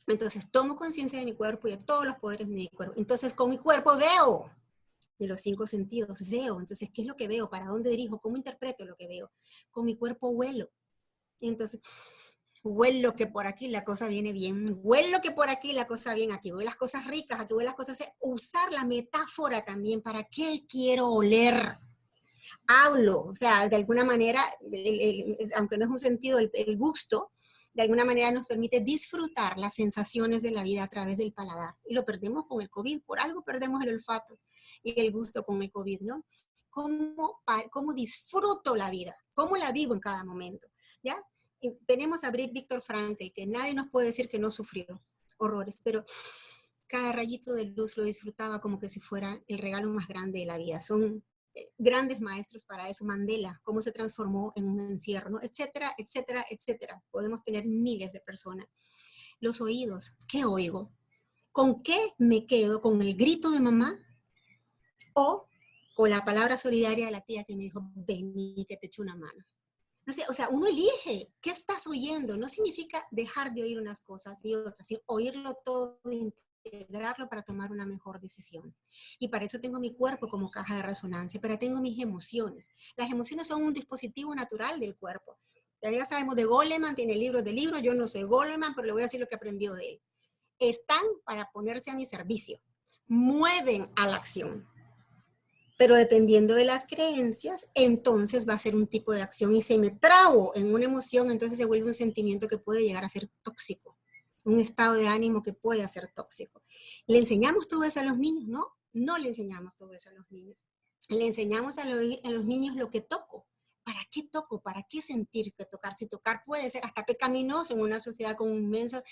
Entonces, tomo conciencia de mi cuerpo y de todos los poderes de mi cuerpo. Entonces, con mi cuerpo veo. De los 5 sentidos veo. Entonces, ¿qué es lo que veo? ¿Para dónde dirijo? ¿Cómo interpreto lo que veo? Con mi cuerpo huelo. Entonces, huelo que por aquí la cosa viene bien, huelo que por aquí la cosa viene, aquí voy las cosas ricas, aquí voy las cosas, usar la metáfora también, ¿para qué quiero oler? Hablo, o sea, de alguna manera, aunque no es un sentido, el gusto, de alguna manera nos permite disfrutar las sensaciones de la vida a través del paladar. Y lo perdemos con el COVID, por algo perdemos el olfato y el gusto con el COVID, ¿no? ¿Cómo disfruto la vida? ¿Cómo la vivo en cada momento? ¿Ya? Y tenemos a Víctor Frankl, que nadie nos puede decir que no sufrió horrores, pero cada rayito de luz lo disfrutaba como que si fuera el regalo más grande de la vida. Son grandes maestros para eso. Mandela, cómo se transformó en un encierro, ¿no? Etcétera, etcétera, etcétera. Podemos tener miles de personas. Los oídos, ¿qué oigo? ¿Con qué me quedo? ¿Con el grito de mamá? ¿O con la palabra solidaria de la tía que me dijo, vení que te echo una mano? No sé, o sea, uno elige qué estás oyendo. No significa dejar de oír unas cosas y otras, sino oírlo todo, integrarlo para tomar una mejor decisión. Y para eso tengo mi cuerpo como caja de resonancia, pero tengo mis emociones. Las emociones son un dispositivo natural del cuerpo. Ya sabemos de Goleman, tiene libros de libros. Yo no soy Goleman, pero le voy a decir lo que he aprendido de él. Están para ponerse a mi servicio. Mueven a la acción. Pero dependiendo de las creencias, entonces va a ser un tipo de acción. Y si me trago en una emoción, entonces se vuelve un sentimiento que puede llegar a ser tóxico. Un estado de ánimo que puede ser tóxico. ¿Le enseñamos todo eso a los niños? No, no le enseñamos todo eso a los niños. Le enseñamos a los niños lo que toco. ¿Para qué toco? ¿Para qué sentir que tocar? Si tocar puede ser hasta pecaminoso en una sociedad con un inmenso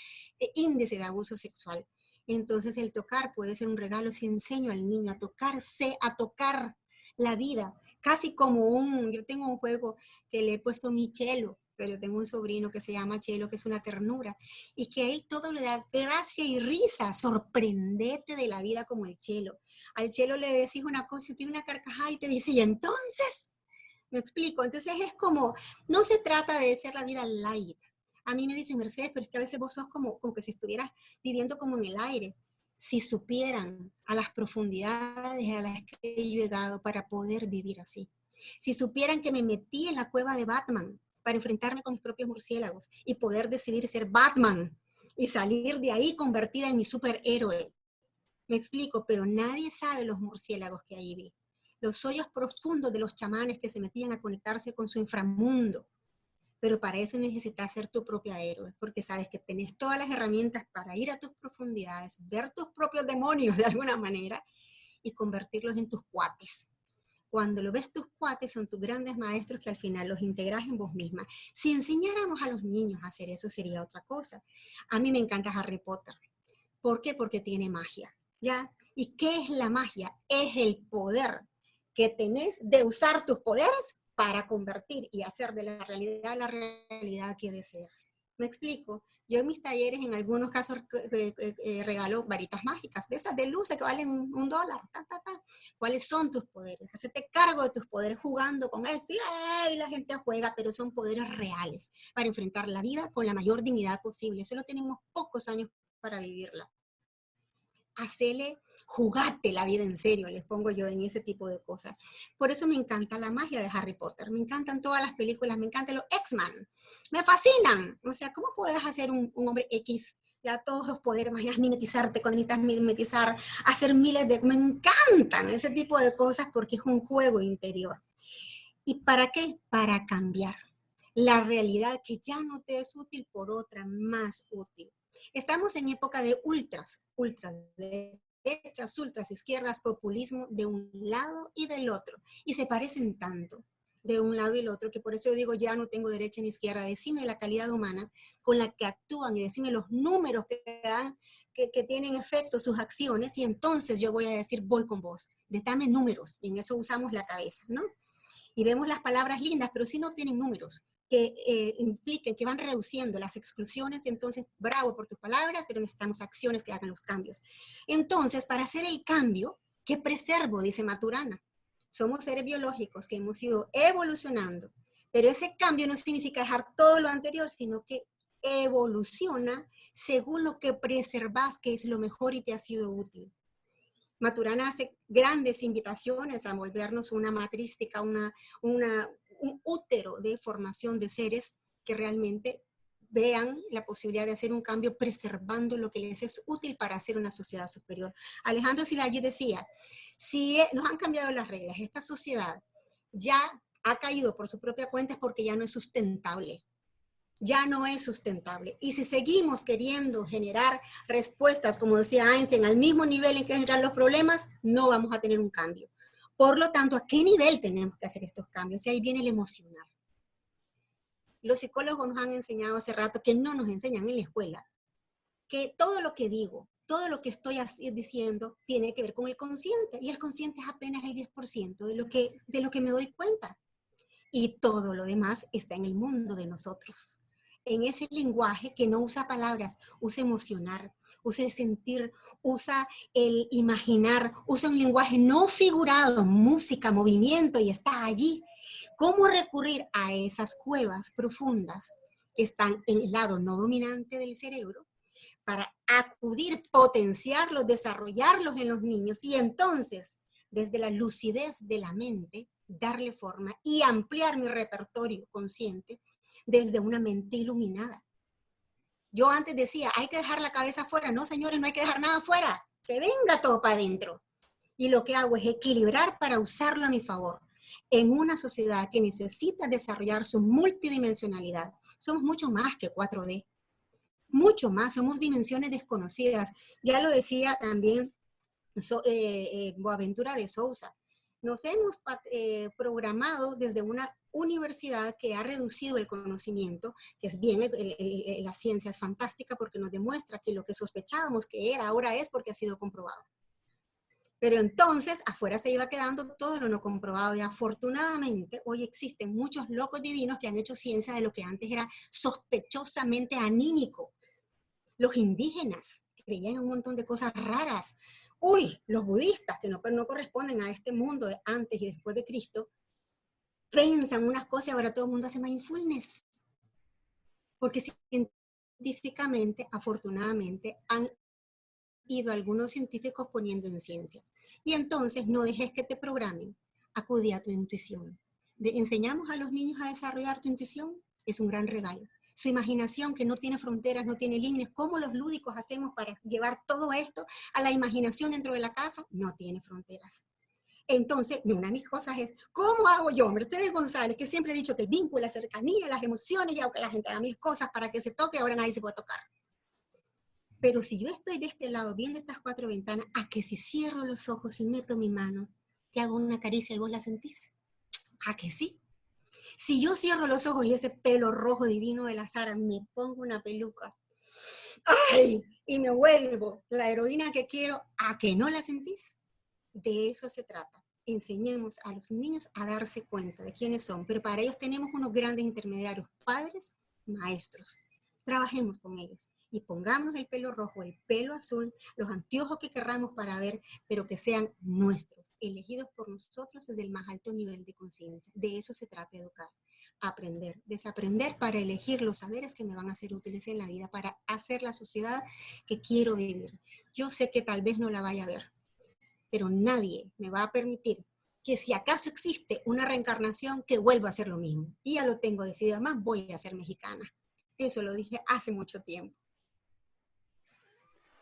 índice de abuso sexual. Entonces el tocar puede ser un regalo si enseño al niño a tocarse, a tocar la vida. Casi como yo tengo un juego que le he puesto mi Chelo, pero yo tengo un sobrino que se llama Chelo, que es una ternura, y que a él todo le da gracia y risa, sorprendete de la vida como el Chelo. Al Chelo le decís una cosa y tiene una carcajada y te dice, ¿y entonces? ¿Me explico? Entonces es como, no se trata de ser la vida light. A mí me dicen, Mercedes, pero es que a veces vos sos como que si estuvieras viviendo como en el aire. Si supieran a las profundidades a las que he llegado para poder vivir así. Si supieran que me metí en la cueva de Batman para enfrentarme con mis propios murciélagos y poder decidir ser Batman y salir de ahí convertida en mi superhéroe. Me explico, pero nadie sabe los murciélagos que ahí vi. Los hoyos profundos de los chamanes que se metían a conectarse con su inframundo. Pero para eso necesitas ser tu propia héroe, porque sabes que tenés todas las herramientas para ir a tus profundidades, ver tus propios demonios de alguna manera y convertirlos en tus cuates. Cuando lo ves, tus cuates son tus grandes maestros que al final los integras en vos misma. Si enseñáramos a los niños a hacer eso sería otra cosa. A mí me encanta Harry Potter. ¿Por qué? Porque tiene magia, ¿ya? ¿Y qué es la magia? Es el poder que tenés de usar tus poderes para convertir y hacer de la realidad que deseas. ¿Me explico? Yo en mis talleres en algunos casos regalo varitas mágicas, de esas de luces que valen $1. ¿Cuáles son tus poderes? Hacete cargo de tus poderes jugando con eso. Y la gente juega, pero son poderes reales para enfrentar la vida con la mayor dignidad posible. Solo tenemos pocos años para vivirla. Hacele, jugate la vida en serio, les pongo yo en ese tipo de cosas. Por eso me encanta la magia de Harry Potter, me encantan todas las películas, me encantan los X-Men, me fascinan. O sea, ¿cómo puedes hacer un hombre X? Ya todos los poderes, imaginas mimetizarte, cuando necesitas mimetizar, hacer miles de... Me encantan ese tipo de cosas porque es un juego interior. ¿Y para qué? Para cambiar la realidad que ya no te es útil por otra más útil. Estamos en época de ultras derechas, ultras izquierdas, populismo de un lado y del otro. Y se parecen tanto. de un lado y el otro, que por eso yo digo, ya no tengo derecha ni izquierda, decime la calidad humana con la que actúan y decime los números que dan, que tienen efecto sus acciones, y entonces yo voy a decir, voy con vos, dame números, y en eso usamos la cabeza, ¿no? Y vemos las palabras lindas, pero si no tienen números que impliquen, que van reduciendo las exclusiones, entonces, bravo por tus palabras, pero necesitamos acciones que hagan los cambios. Entonces, para hacer el cambio, ¿qué preservo? Dice Maturana. Somos seres biológicos que hemos ido evolucionando, pero ese cambio no significa dejar todo lo anterior, sino que evoluciona según lo que preservas, que es lo mejor y te ha sido útil. Maturana hace grandes invitaciones a volvernos una matrística, un útero de formación de seres que realmente vean la posibilidad de hacer un cambio preservando lo que les es útil para hacer una sociedad superior. Alejandro Szilágyi decía, si nos han cambiado las reglas, esta sociedad ya ha caído por su propia cuenta es porque ya no es sustentable. Ya no es sustentable. Y si seguimos queriendo generar respuestas, como decía Einstein, al mismo nivel en que generan los problemas, no vamos a tener un cambio. Por lo tanto, ¿a qué nivel tenemos que hacer estos cambios? Y ahí viene el emocional. Los psicólogos nos han enseñado hace rato, que no nos enseñan en la escuela, que todo lo que digo, todo lo que estoy diciendo tiene que ver con el consciente, y el consciente es apenas el 10% de lo que me doy cuenta. Y todo lo demás está en el mundo de nosotros. En ese lenguaje que no usa palabras, usa emocionar, usa el sentir, usa el imaginar, usa un lenguaje no figurado, música, movimiento, y está allí. ¿Cómo recurrir a esas cuevas profundas que están en el lado no dominante del cerebro para acudir, potenciarlos, desarrollarlos en los niños y entonces, desde la lucidez de la mente, darle forma y ampliar mi repertorio consciente desde una mente iluminada? Yo antes decía, hay que dejar la cabeza afuera. No, señores, no hay que dejar nada afuera. Que venga todo para adentro. Y lo que hago es equilibrar para usarlo a mi favor. En una sociedad que necesita desarrollar su multidimensionalad, somos mucho más que 4D. Mucho más, somos dimensiones desconocidas. Ya lo decía también Boaventura de Sousa. Nos hemos programado desde una universidad que ha reducido el conocimiento, que es bien, la ciencia es fantástica porque nos demuestra que lo que sospechábamos que era, ahora es porque ha sido comprobado. Pero entonces afuera se iba quedando todo lo no comprobado y afortunadamente hoy existen muchos locos divinos que han hecho ciencia de lo que antes era sospechosamente anímico. Los indígenas creían en un montón de cosas raras. Uy, los budistas, que no corresponden a este mundo de antes y después de Cristo, piensan unas cosas y ahora todo el mundo hace mindfulness. Porque científicamente, afortunadamente, han ido algunos científicos poniendo en ciencia. Y entonces no dejes que te programen, acudí a tu intuición. Enseñamos a los niños a desarrollar tu intuición, es un gran regalo. Su imaginación que no tiene fronteras, no tiene límites, ¿cómo los lúdicos hacemos para llevar todo esto a la imaginación dentro de la casa? No tiene fronteras. Entonces, una de mis cosas es, ¿cómo hago yo, Mercedes González, que siempre he dicho que el vínculo, la cercanía, las emociones, y aunque la gente haga mil cosas para que se toque, ahora nadie se puede tocar? Pero si yo estoy de este lado viendo estas 4 ventanas, a que si cierro los ojos y meto mi mano, te hago una caricia y vos la sentís. ¿A que sí? Si yo cierro los ojos y ese pelo rojo divino de la Sara, me pongo una peluca, ¡ay! Y me vuelvo la heroína que quiero, ¿a que no la sentís? De eso se trata. Enseñemos a los niños a darse cuenta de quiénes son, pero para ellos tenemos unos grandes intermediarios, padres, maestros. Trabajemos con ellos y pongamos el pelo rojo, el pelo azul, los anteojos que querramos para ver, pero que sean nuestros, elegidos por nosotros desde el más alto nivel de conciencia. De eso se trata educar. Aprender, desaprender para elegir los saberes que me van a ser útiles en la vida, para hacer la sociedad que quiero vivir. Yo sé que tal vez no la vaya a ver, pero nadie me va a permitir que si acaso existe una reencarnación, que vuelva a hacer lo mismo. Y ya lo tengo decidido, además voy a ser mexicana. Eso lo dije hace mucho tiempo.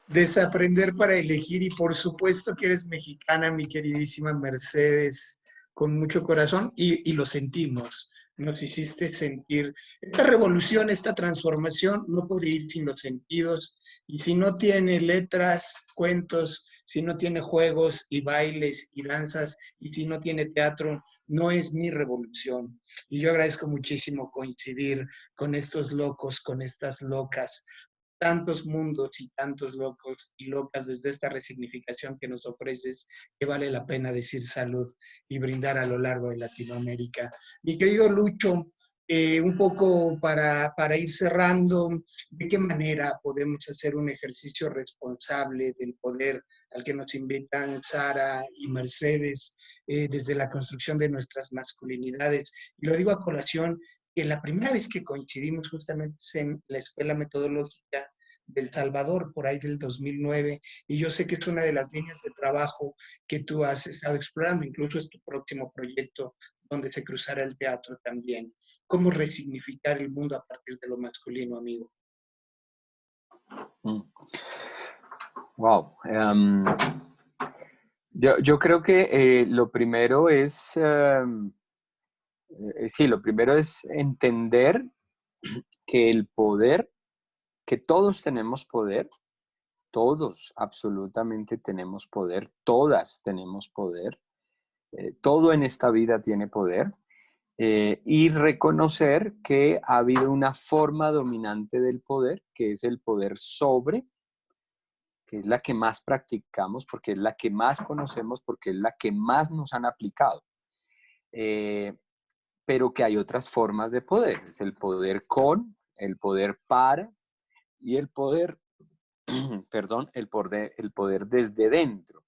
Desaprender para elegir, y por supuesto que eres mexicana, mi queridísima Mercedes, con mucho corazón, y lo sentimos. Nos hiciste sentir esta revolución, esta transformación, no puede ir sin los sentidos, y si no tiene letras, cuentos, si no tiene juegos y bailes y danzas y si no tiene teatro, no es mi revolución. Y yo agradezco muchísimo coincidir con estos locos, con estas locas, tantos mundos y tantos locos y locas desde esta resignificación que nos ofreces, que vale la pena decir salud y brindar a lo largo de Latinoamérica. Mi querido Lucho, un poco para ir cerrando, ¿de qué manera podemos hacer un ejercicio responsable del poder al que nos invitan Sara y Mercedes desde la construcción de nuestras masculinidades? Y lo digo a colación, que la primera vez que coincidimos justamente en la Escuela Metodológica del Salvador, por ahí del 2009, y yo sé que es una de las líneas de trabajo que tú has estado explorando, incluso es tu próximo proyecto donde se cruzará el teatro también. ¿Cómo resignificar el mundo a partir de lo masculino, amigo?
Wow. Yo creo que lo primero es, sí, lo primero es entender que el poder, que todos tenemos poder, todos absolutamente tenemos poder, todas tenemos poder, todo en esta vida tiene poder, y reconocer que ha habido una forma dominante del poder, que es el poder sobre, que es la que más practicamos, porque es la que más conocemos, porque es la que más nos han aplicado. Pero que hay otras formas de poder. Es el poder con, el poder para y el poder, perdón, el poder desde dentro,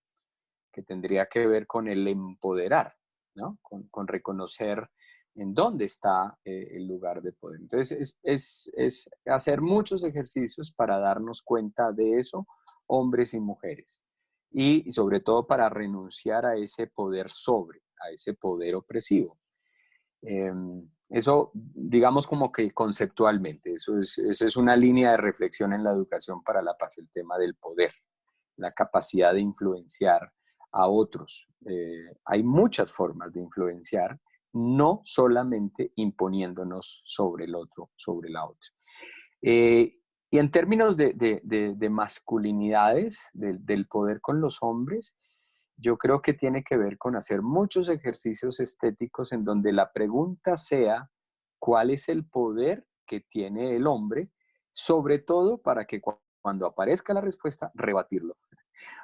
que tendría que ver con el empoderar, ¿no? Con reconocer en dónde está el lugar de poder. Entonces, es hacer muchos ejercicios para darnos cuenta de eso, hombres y mujeres. Y sobre todo para renunciar a ese poder sobre, a ese poder opresivo. Eso, digamos como que conceptualmente, esa es una línea de reflexión en la educación para la paz, el tema del poder, la capacidad de influenciar a otros. Hay muchas formas de influenciar, no solamente imponiéndonos sobre el otro, sobre la otra. Y en términos de masculinidades, del poder con los hombres, yo creo que tiene que ver con hacer muchos ejercicios estéticos en donde la pregunta sea, ¿cuál es el poder que tiene el hombre? Sobre todo para que cuando aparezca la respuesta, rebatirlo.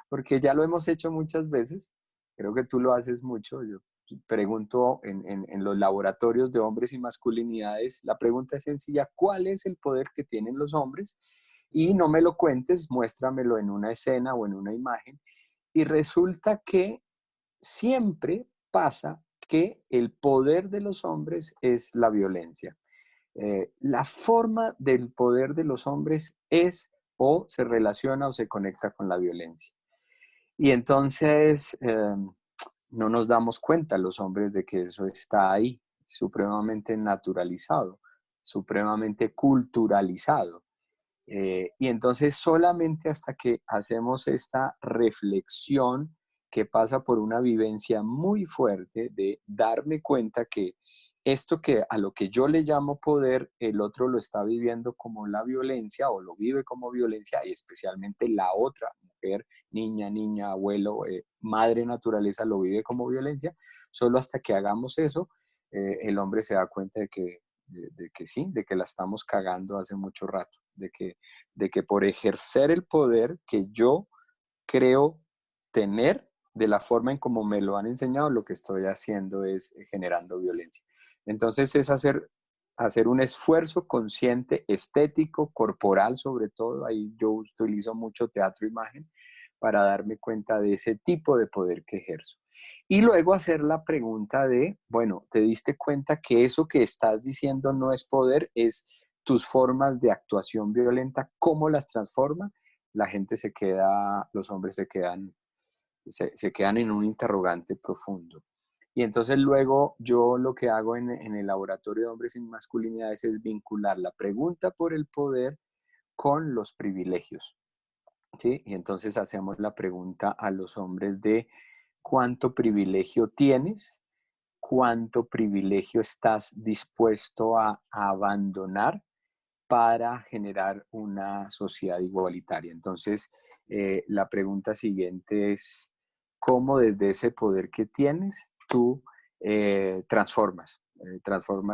Porque ya lo hemos hecho muchas veces, creo que tú lo haces mucho, yo pregunto en los laboratorios de hombres y masculinidades, la pregunta es sencilla, ¿cuál es el poder que tienen los hombres? Y no me lo cuentes, muéstramelo en una escena o en una imagen. Y resulta que siempre pasa que el poder de los hombres es la violencia. La forma del poder de los hombres es o se relaciona o se conecta con la violencia. Y entonces no nos damos cuenta los hombres de que eso está ahí, supremamente naturalizado, supremamente culturalizado. Y entonces solamente hasta que hacemos esta reflexión que pasa por una vivencia muy fuerte de darme cuenta que esto que a lo que yo le llamo poder, el otro lo está viviendo como la violencia o lo vive como violencia y especialmente la otra mujer, niña, abuelo, madre naturaleza lo vive como violencia. Solo hasta que hagamos eso, el hombre se da cuenta de que sí, de que la estamos cagando hace mucho rato, de que por ejercer el poder que yo creo tener de la forma en como me lo han enseñado, lo que estoy haciendo es generando violencia. Entonces es hacer un esfuerzo consciente, estético, corporal sobre todo, ahí yo utilizo mucho teatro imagen para darme cuenta de ese tipo de poder que ejerzo. Y luego hacer la pregunta de, bueno, ¿te diste cuenta que eso que estás diciendo no es poder, es tus formas de actuación violenta, cómo las transforma? La gente se queda, los hombres se quedan en un interrogante profundo. Y entonces luego yo lo que hago en el laboratorio de hombres y masculinidades es vincular la pregunta por el poder con los privilegios. ¿Sí? Y entonces hacemos la pregunta a los hombres de cuánto privilegio tienes, cuánto privilegio estás dispuesto a abandonar para generar una sociedad igualitaria. Entonces, la pregunta siguiente es, ¿cómo desde ese poder que tienes tú transformas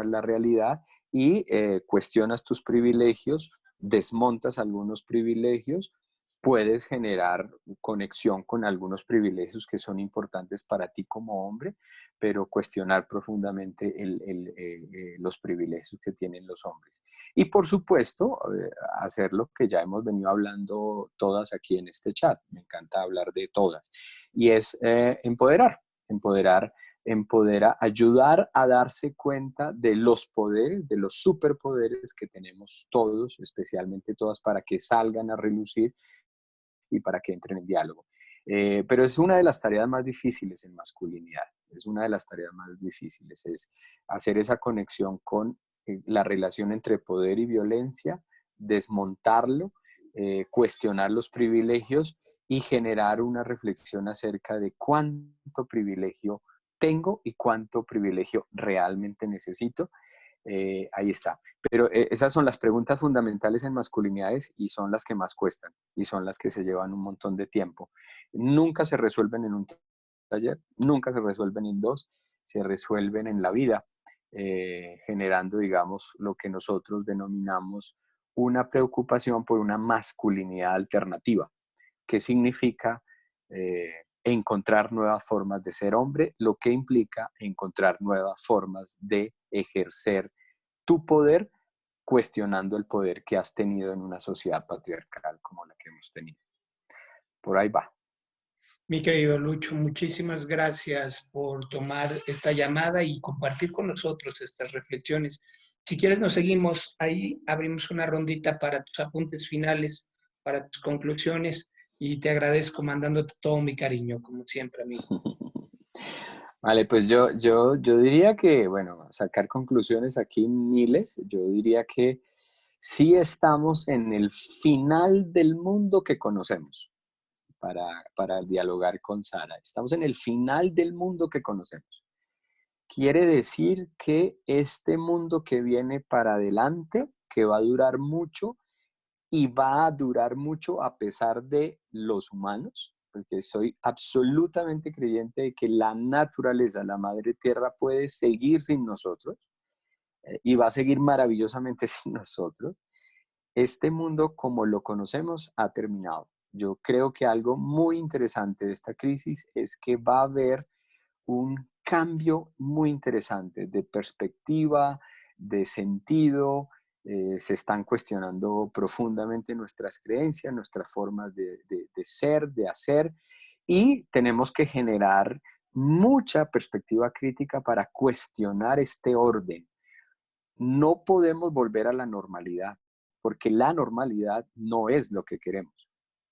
la realidad y cuestionas tus privilegios, desmontas algunos privilegios, puedes generar conexión con algunos privilegios que son importantes para ti como hombre, pero cuestionar profundamente los privilegios que tienen los hombres. Y por supuesto, hacer lo que ya hemos venido hablando todas aquí en este chat, me encanta hablar de todas, y es empoderar, ayudar a darse cuenta de los poderes, de los superpoderes que tenemos todos, especialmente todas, para que salgan a relucir y para que entren en diálogo. Pero es una de las tareas más difíciles en masculinidad, es una de las tareas más difíciles, es hacer esa conexión con la relación entre poder y violencia, desmontarlo, cuestionar los privilegios y generar una reflexión acerca de cuánto privilegio tengo y cuánto privilegio realmente necesito. Ahí está. Pero esas son las preguntas fundamentales en masculinidades y son las que más cuestan y son las que se llevan un montón de tiempo. Nunca se resuelven en un taller, nunca se resuelven en dos, se resuelven en la vida, generando, digamos, lo que nosotros denominamos una preocupación por una masculinidad alternativa. ¿Qué significa? Encontrar nuevas formas de ser hombre, lo que implica encontrar nuevas formas de ejercer tu poder, cuestionando el poder que has tenido en una sociedad patriarcal como la que hemos tenido. Por ahí va.
Mi querido Lucho, muchísimas gracias por tomar esta llamada y compartir con nosotros estas reflexiones. Si quieres, nos seguimos. Ahí abrimos una rondita para tus apuntes finales, para tus conclusiones, y te agradezco mandándote todo mi cariño, como siempre, amigo.
Vale, pues yo diría que, bueno, sacar conclusiones aquí miles, yo diría que sí estamos en el final del mundo que conocemos para dialogar con Sara. Estamos en el final del mundo que conocemos. Quiere decir que este mundo que viene para adelante, que va a durar mucho y va a durar mucho a pesar de los humanos, porque soy absolutamente creyente de que la naturaleza, la madre tierra puede seguir sin nosotros y va a seguir maravillosamente sin nosotros. Este mundo como lo conocemos ha terminado. Yo creo que algo muy interesante de esta crisis es que va a haber un cambio muy interesante de perspectiva, de sentido. Se están cuestionando profundamente nuestras creencias, nuestras formas de ser, de hacer, y tenemos que generar mucha perspectiva crítica para cuestionar este orden. No podemos volver a la normalidad, porque la normalidad no es lo que queremos.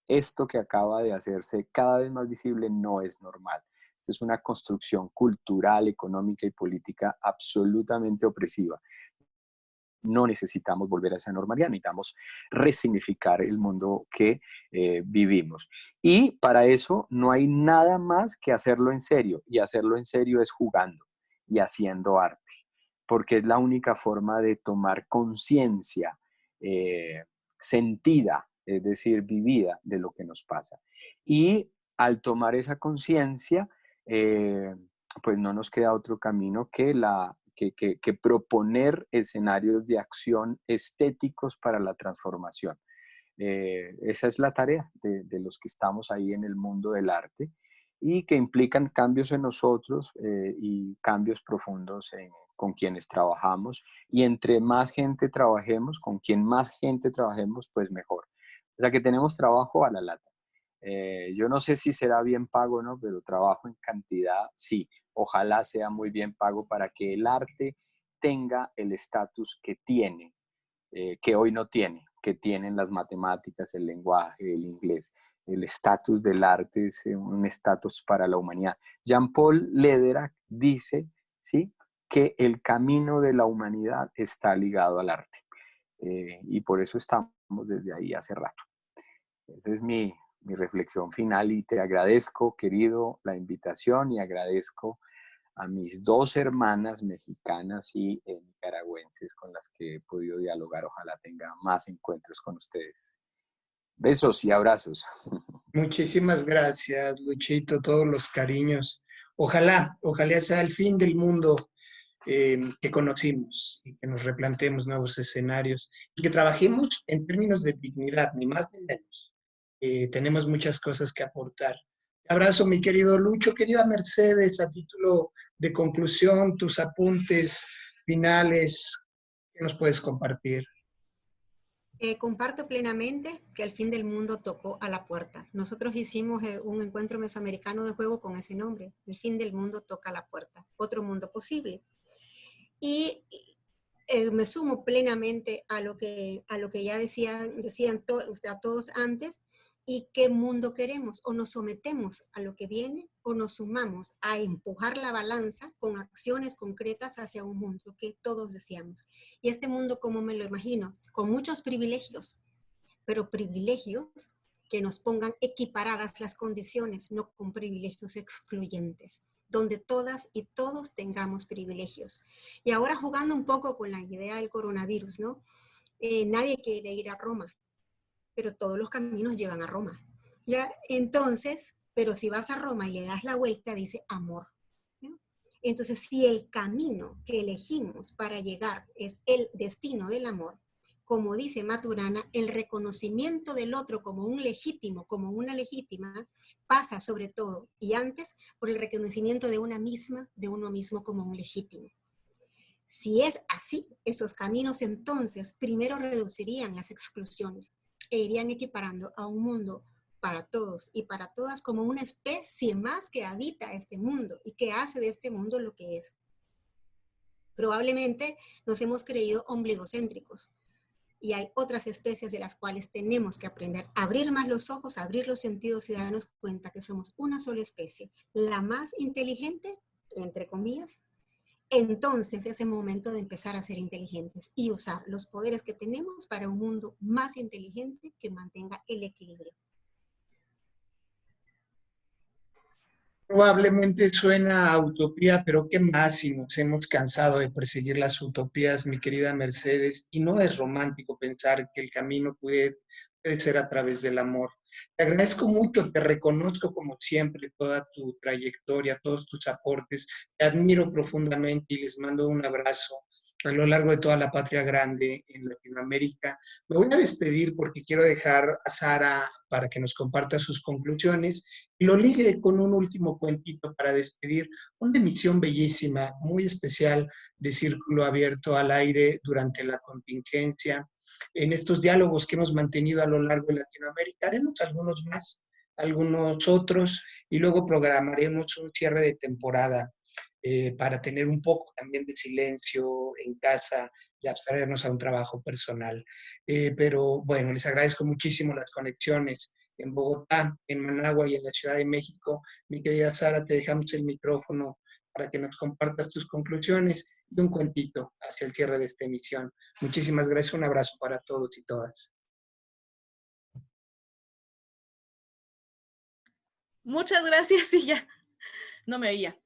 Esto que acaba de hacerse cada vez más visible no es normal. Esta es una construcción cultural, económica y política absolutamente opresiva. No necesitamos volver a esa normalidad, necesitamos resignificar el mundo que vivimos. Y para eso no hay nada más que hacerlo en serio, y hacerlo en serio es jugando y haciendo arte, porque es la única forma de tomar conciencia sentida, es decir, vivida de lo que nos pasa. Y al tomar esa conciencia, pues no nos queda otro camino que proponer escenarios de acción estéticos para la transformación. Esa es la tarea de los que estamos ahí en el mundo del arte y que implican cambios en nosotros y cambios profundos con quienes trabajamos. Y entre más gente trabajemos, con quien más gente trabajemos, pues mejor. O sea que tenemos trabajo a la lata. Yo no sé si será bien pago o no, pero trabajo en cantidad, sí. Ojalá sea muy bien pago para que el arte tenga el estatus que tiene, que hoy no tiene, que tienen las matemáticas, el lenguaje, el inglés. El estatus del arte es un estatus para la humanidad. Jean-Paul Lederach dice, ¿sí?, que el camino de la humanidad está ligado al arte. Y por eso estamos desde ahí hace rato. Esa es mi reflexión final y te agradezco, querido, la invitación y agradezco a mis 2 hermanas mexicanas y nicaragüenses con las que he podido dialogar. Ojalá tenga más encuentros con ustedes. Besos y abrazos.
Muchísimas gracias, Luchito, todos los cariños. Ojalá sea el fin del mundo que conocimos y que nos replanteemos nuevos escenarios y que trabajemos en términos de dignidad, ni más ni menos. Tenemos muchas cosas que aportar. Abrazo, mi querido Lucho, querida Mercedes, a título de conclusión, tus apuntes finales, ¿qué nos puedes compartir?
Comparto plenamente que el fin del mundo tocó a la puerta. Nosotros hicimos un encuentro mesoamericano de juego con ese nombre. El fin del mundo toca a la puerta. Otro mundo posible. Y me sumo plenamente a lo que ya decían todos antes. ¿Y qué mundo queremos? O nos sometemos a lo que viene o nos sumamos a empujar la balanza con acciones concretas hacia un mundo que todos deseamos. Y este mundo, ¿cómo me lo imagino? Con muchos privilegios, pero privilegios que nos pongan equiparadas las condiciones, no con privilegios excluyentes, donde todas y todos tengamos privilegios. Y ahora jugando un poco con la idea del coronavirus, ¿no? Nadie quiere ir a Roma, pero todos los caminos llevan a Roma. ¿Ya? Entonces, pero si vas a Roma y le das la vuelta, dice amor. ¿No? Entonces, si el camino que elegimos para llegar es el destino del amor, como dice Maturana, el reconocimiento del otro como un legítimo, como una legítima, pasa sobre todo y antes por el reconocimiento de una misma, de uno mismo como un legítimo. Si es así, esos caminos entonces primero reducirían las exclusiones e irían equiparando a un mundo para todos y para todas como una especie más que habita este mundo y que hace de este mundo lo que es. Probablemente nos hemos creído ombligocéntricos y hay otras especies de las cuales tenemos que aprender a abrir más los ojos, a abrir los sentidos y darnos cuenta que somos una sola especie, la más inteligente, entre comillas. Entonces es el momento de empezar a ser inteligentes y usar los poderes que tenemos para un mundo más inteligente que mantenga el equilibrio.
Probablemente suena a utopía, pero ¿qué más si nos hemos cansado de perseguir las utopías, mi querida Mercedes? Y no es romántico pensar que el camino puede ser a través del amor. Te agradezco mucho, te reconozco como siempre toda tu trayectoria, todos tus aportes. Te admiro profundamente y les mando un abrazo a lo largo de toda la patria grande en Latinoamérica. Me voy a despedir porque quiero dejar a Sara para que nos comparta sus conclusiones y lo ligue con un último cuentito para despedir, una emisión bellísima, muy especial de Círculo Abierto al Aire durante la contingencia. En estos diálogos que hemos mantenido a lo largo de Latinoamérica, haremos algunos más, algunos otros, y luego programaremos un cierre de temporada para tener un poco también de silencio en casa y abstraernos a un trabajo personal. Pero bueno, les agradezco muchísimo las conexiones en Bogotá, en Managua y en la Ciudad de México. Mi querida Sara, te dejamos el micrófono para que nos compartas tus conclusiones y un cuentito hacia el cierre de esta emisión. Muchísimas gracias, un abrazo para todos y todas.
Muchas gracias y ya, no me oía.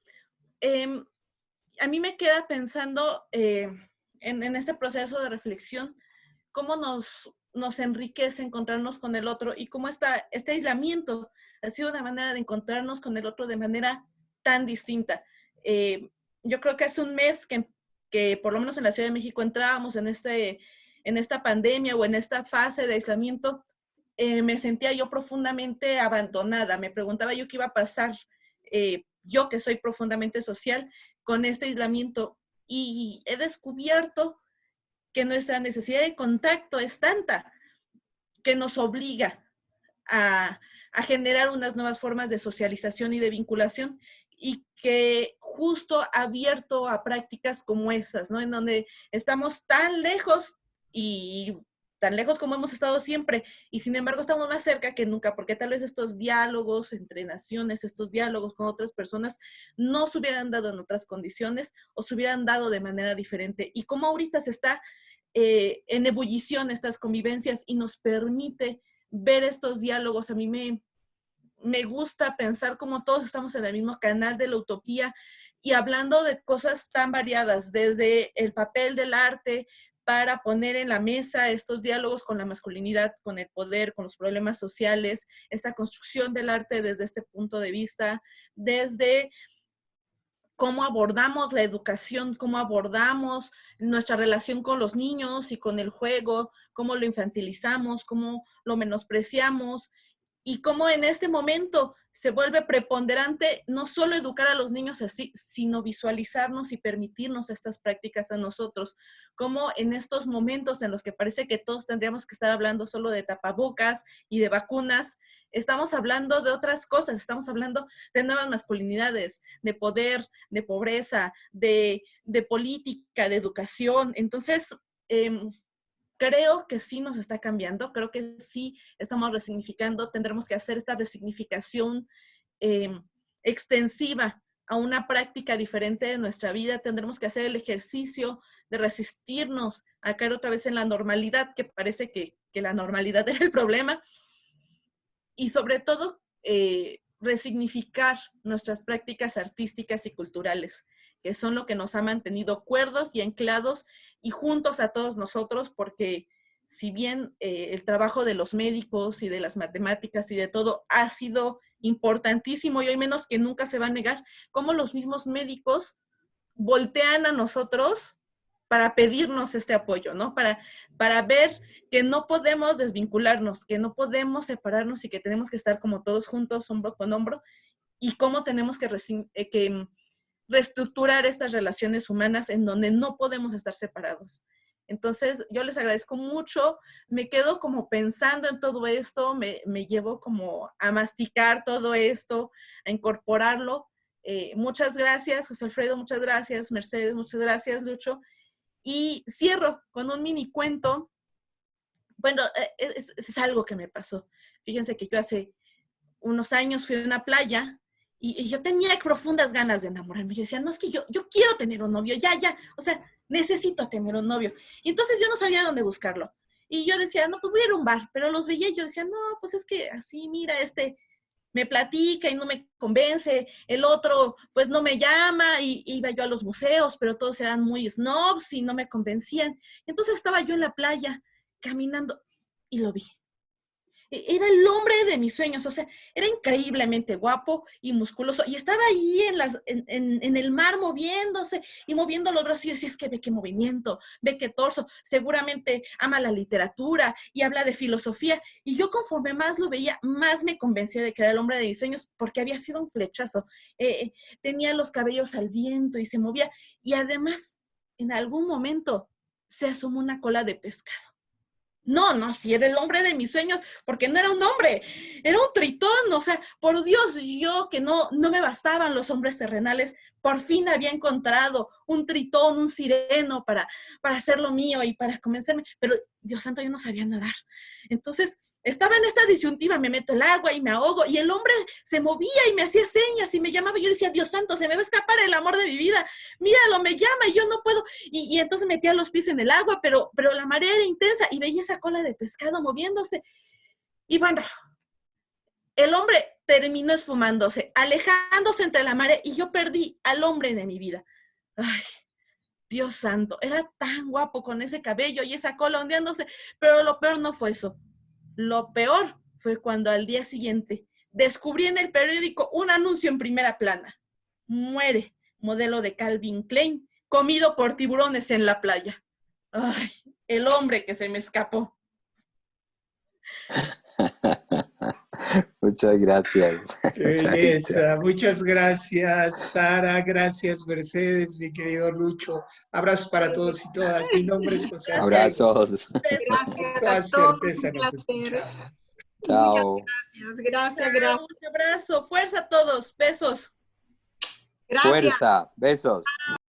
A mí me queda pensando en este proceso de reflexión, cómo nos enriquece encontrarnos con el otro y cómo este aislamiento ha sido una manera de encontrarnos con el otro de manera tan distinta. Yo creo que hace un mes que por lo menos en la Ciudad de México entrábamos en esta pandemia o en esta fase de aislamiento, me sentía yo profundamente abandonada. Me preguntaba yo qué iba a pasar, yo que soy profundamente social, con este aislamiento. Y he descubierto que nuestra necesidad de contacto es tanta que nos obliga a generar unas nuevas formas de socialización y de vinculación, y que justo abierto a prácticas como esas, ¿no? En donde estamos tan lejos y tan lejos como hemos estado siempre, y sin embargo estamos más cerca que nunca, porque tal vez estos diálogos entre naciones, estos diálogos con otras personas, no se hubieran dado en otras condiciones o se hubieran dado de manera diferente. Y como ahorita se está en ebullición estas convivencias y nos permite ver estos diálogos, a mí me gusta pensar como todos estamos en el mismo canal de la utopía, y hablando de cosas tan variadas, desde el papel del arte para poner en la mesa estos diálogos con la masculinidad, con el poder, con los problemas sociales, esta construcción del arte desde este punto de vista, desde cómo abordamos la educación, cómo abordamos nuestra relación con los niños y con el juego, cómo lo infantilizamos, cómo lo menospreciamos, y cómo en este momento se vuelve preponderante no solo educar a los niños así, sino visualizarnos y permitirnos estas prácticas a nosotros. Cómo en estos momentos en los que parece que todos tendríamos que estar hablando solo de tapabocas y de vacunas, estamos hablando de otras cosas, estamos hablando de nuevas masculinidades, de poder, de pobreza, de política, de educación. Entonces, creo que sí nos está cambiando, creo que sí estamos resignificando, tendremos que hacer esta resignificación extensiva a una práctica diferente de nuestra vida, tendremos que hacer el ejercicio de resistirnos a caer otra vez en la normalidad, que parece que la normalidad era el problema, y sobre todo resignificar nuestras prácticas artísticas y culturales, que son lo que nos ha mantenido cuerdos y anclados y juntos a todos nosotros, porque si bien el trabajo de los médicos y de las matemáticas y de todo ha sido importantísimo y hoy menos que nunca se va a negar, cómo los mismos médicos voltean a nosotros para pedirnos este apoyo, ¿no? Para ver que no podemos desvincularnos, que no podemos separarnos y que tenemos que estar como todos juntos, hombro con hombro, y cómo tenemos que reestructurar estas relaciones humanas en donde no podemos estar separados. Entonces, yo les agradezco mucho, me quedo como pensando en todo esto, me llevo como a masticar todo esto, a incorporarlo. Muchas gracias, José Alfredo, muchas gracias, Mercedes, muchas gracias, Lucho. Y cierro con un mini cuento. Bueno, es algo que me pasó. Fíjense que yo hace unos años fui a una playa y yo tenía profundas ganas de enamorarme. Yo decía, no, es que yo quiero tener un novio, ya, o sea, necesito tener un novio. Y entonces yo no sabía dónde buscarlo. Y yo decía, no, pues voy a ir a un bar, pero los veía y yo decía, no, pues es que así, mira, me platica y no me convence, el otro pues no me llama, y iba yo a los museos, pero todos eran muy snobs y no me convencían. Y entonces estaba yo en la playa caminando y lo vi. Era el hombre de mis sueños, o sea, era increíblemente guapo y musculoso, y estaba ahí en el mar moviéndose y moviendo los brazos, y yo decía, es que ve qué movimiento, ve qué torso, seguramente ama la literatura y habla de filosofía, y yo conforme más lo veía, más me convencía de que era el hombre de mis sueños, porque había sido un flechazo, tenía los cabellos al viento y se movía, y además, en algún momento, se asomó una cola de pescado. No, sí era el hombre de mis sueños, porque no era un hombre, era un tritón, o sea, por Dios, yo que no me bastaban los hombres terrenales, por fin había encontrado un tritón, un sireno para hacer lo mío y para convencerme, pero Dios santo, yo no sabía nadar. Entonces, estaba en esta disyuntiva, me meto al agua y me ahogo, y el hombre se movía y me hacía señas y me llamaba, y yo decía, Dios santo, se me va a escapar el amor de mi vida, míralo, me llama y yo no puedo, y entonces metía los pies en el agua, pero la marea era intensa y veía esa cola de pescado moviéndose, y bueno, el hombre terminó esfumándose, alejándose entre la marea, y yo perdí al hombre de mi vida. Ay, Dios santo, era tan guapo con ese cabello y esa cola ondeándose, pero lo peor no fue eso. Lo peor fue cuando al día siguiente descubrí en el periódico un anuncio en primera plana. Muere modelo de Calvin Klein, comido por tiburones en la playa. Ay, el hombre que se me escapó.
Muchas gracias.
Qué belleza. Muchas gracias, Sara. Gracias, Mercedes, mi querido Lucho. Abrazos para todos y todas. Mi nombre es José.
Abrazos.
Gracias
Toda
a todos,
certeza
un
nos
placer.
escuchamos.
Chao.
Muchas gracias.
Un abrazo, fuerza a todos, besos.
Gracias.
Fuerza. Besos.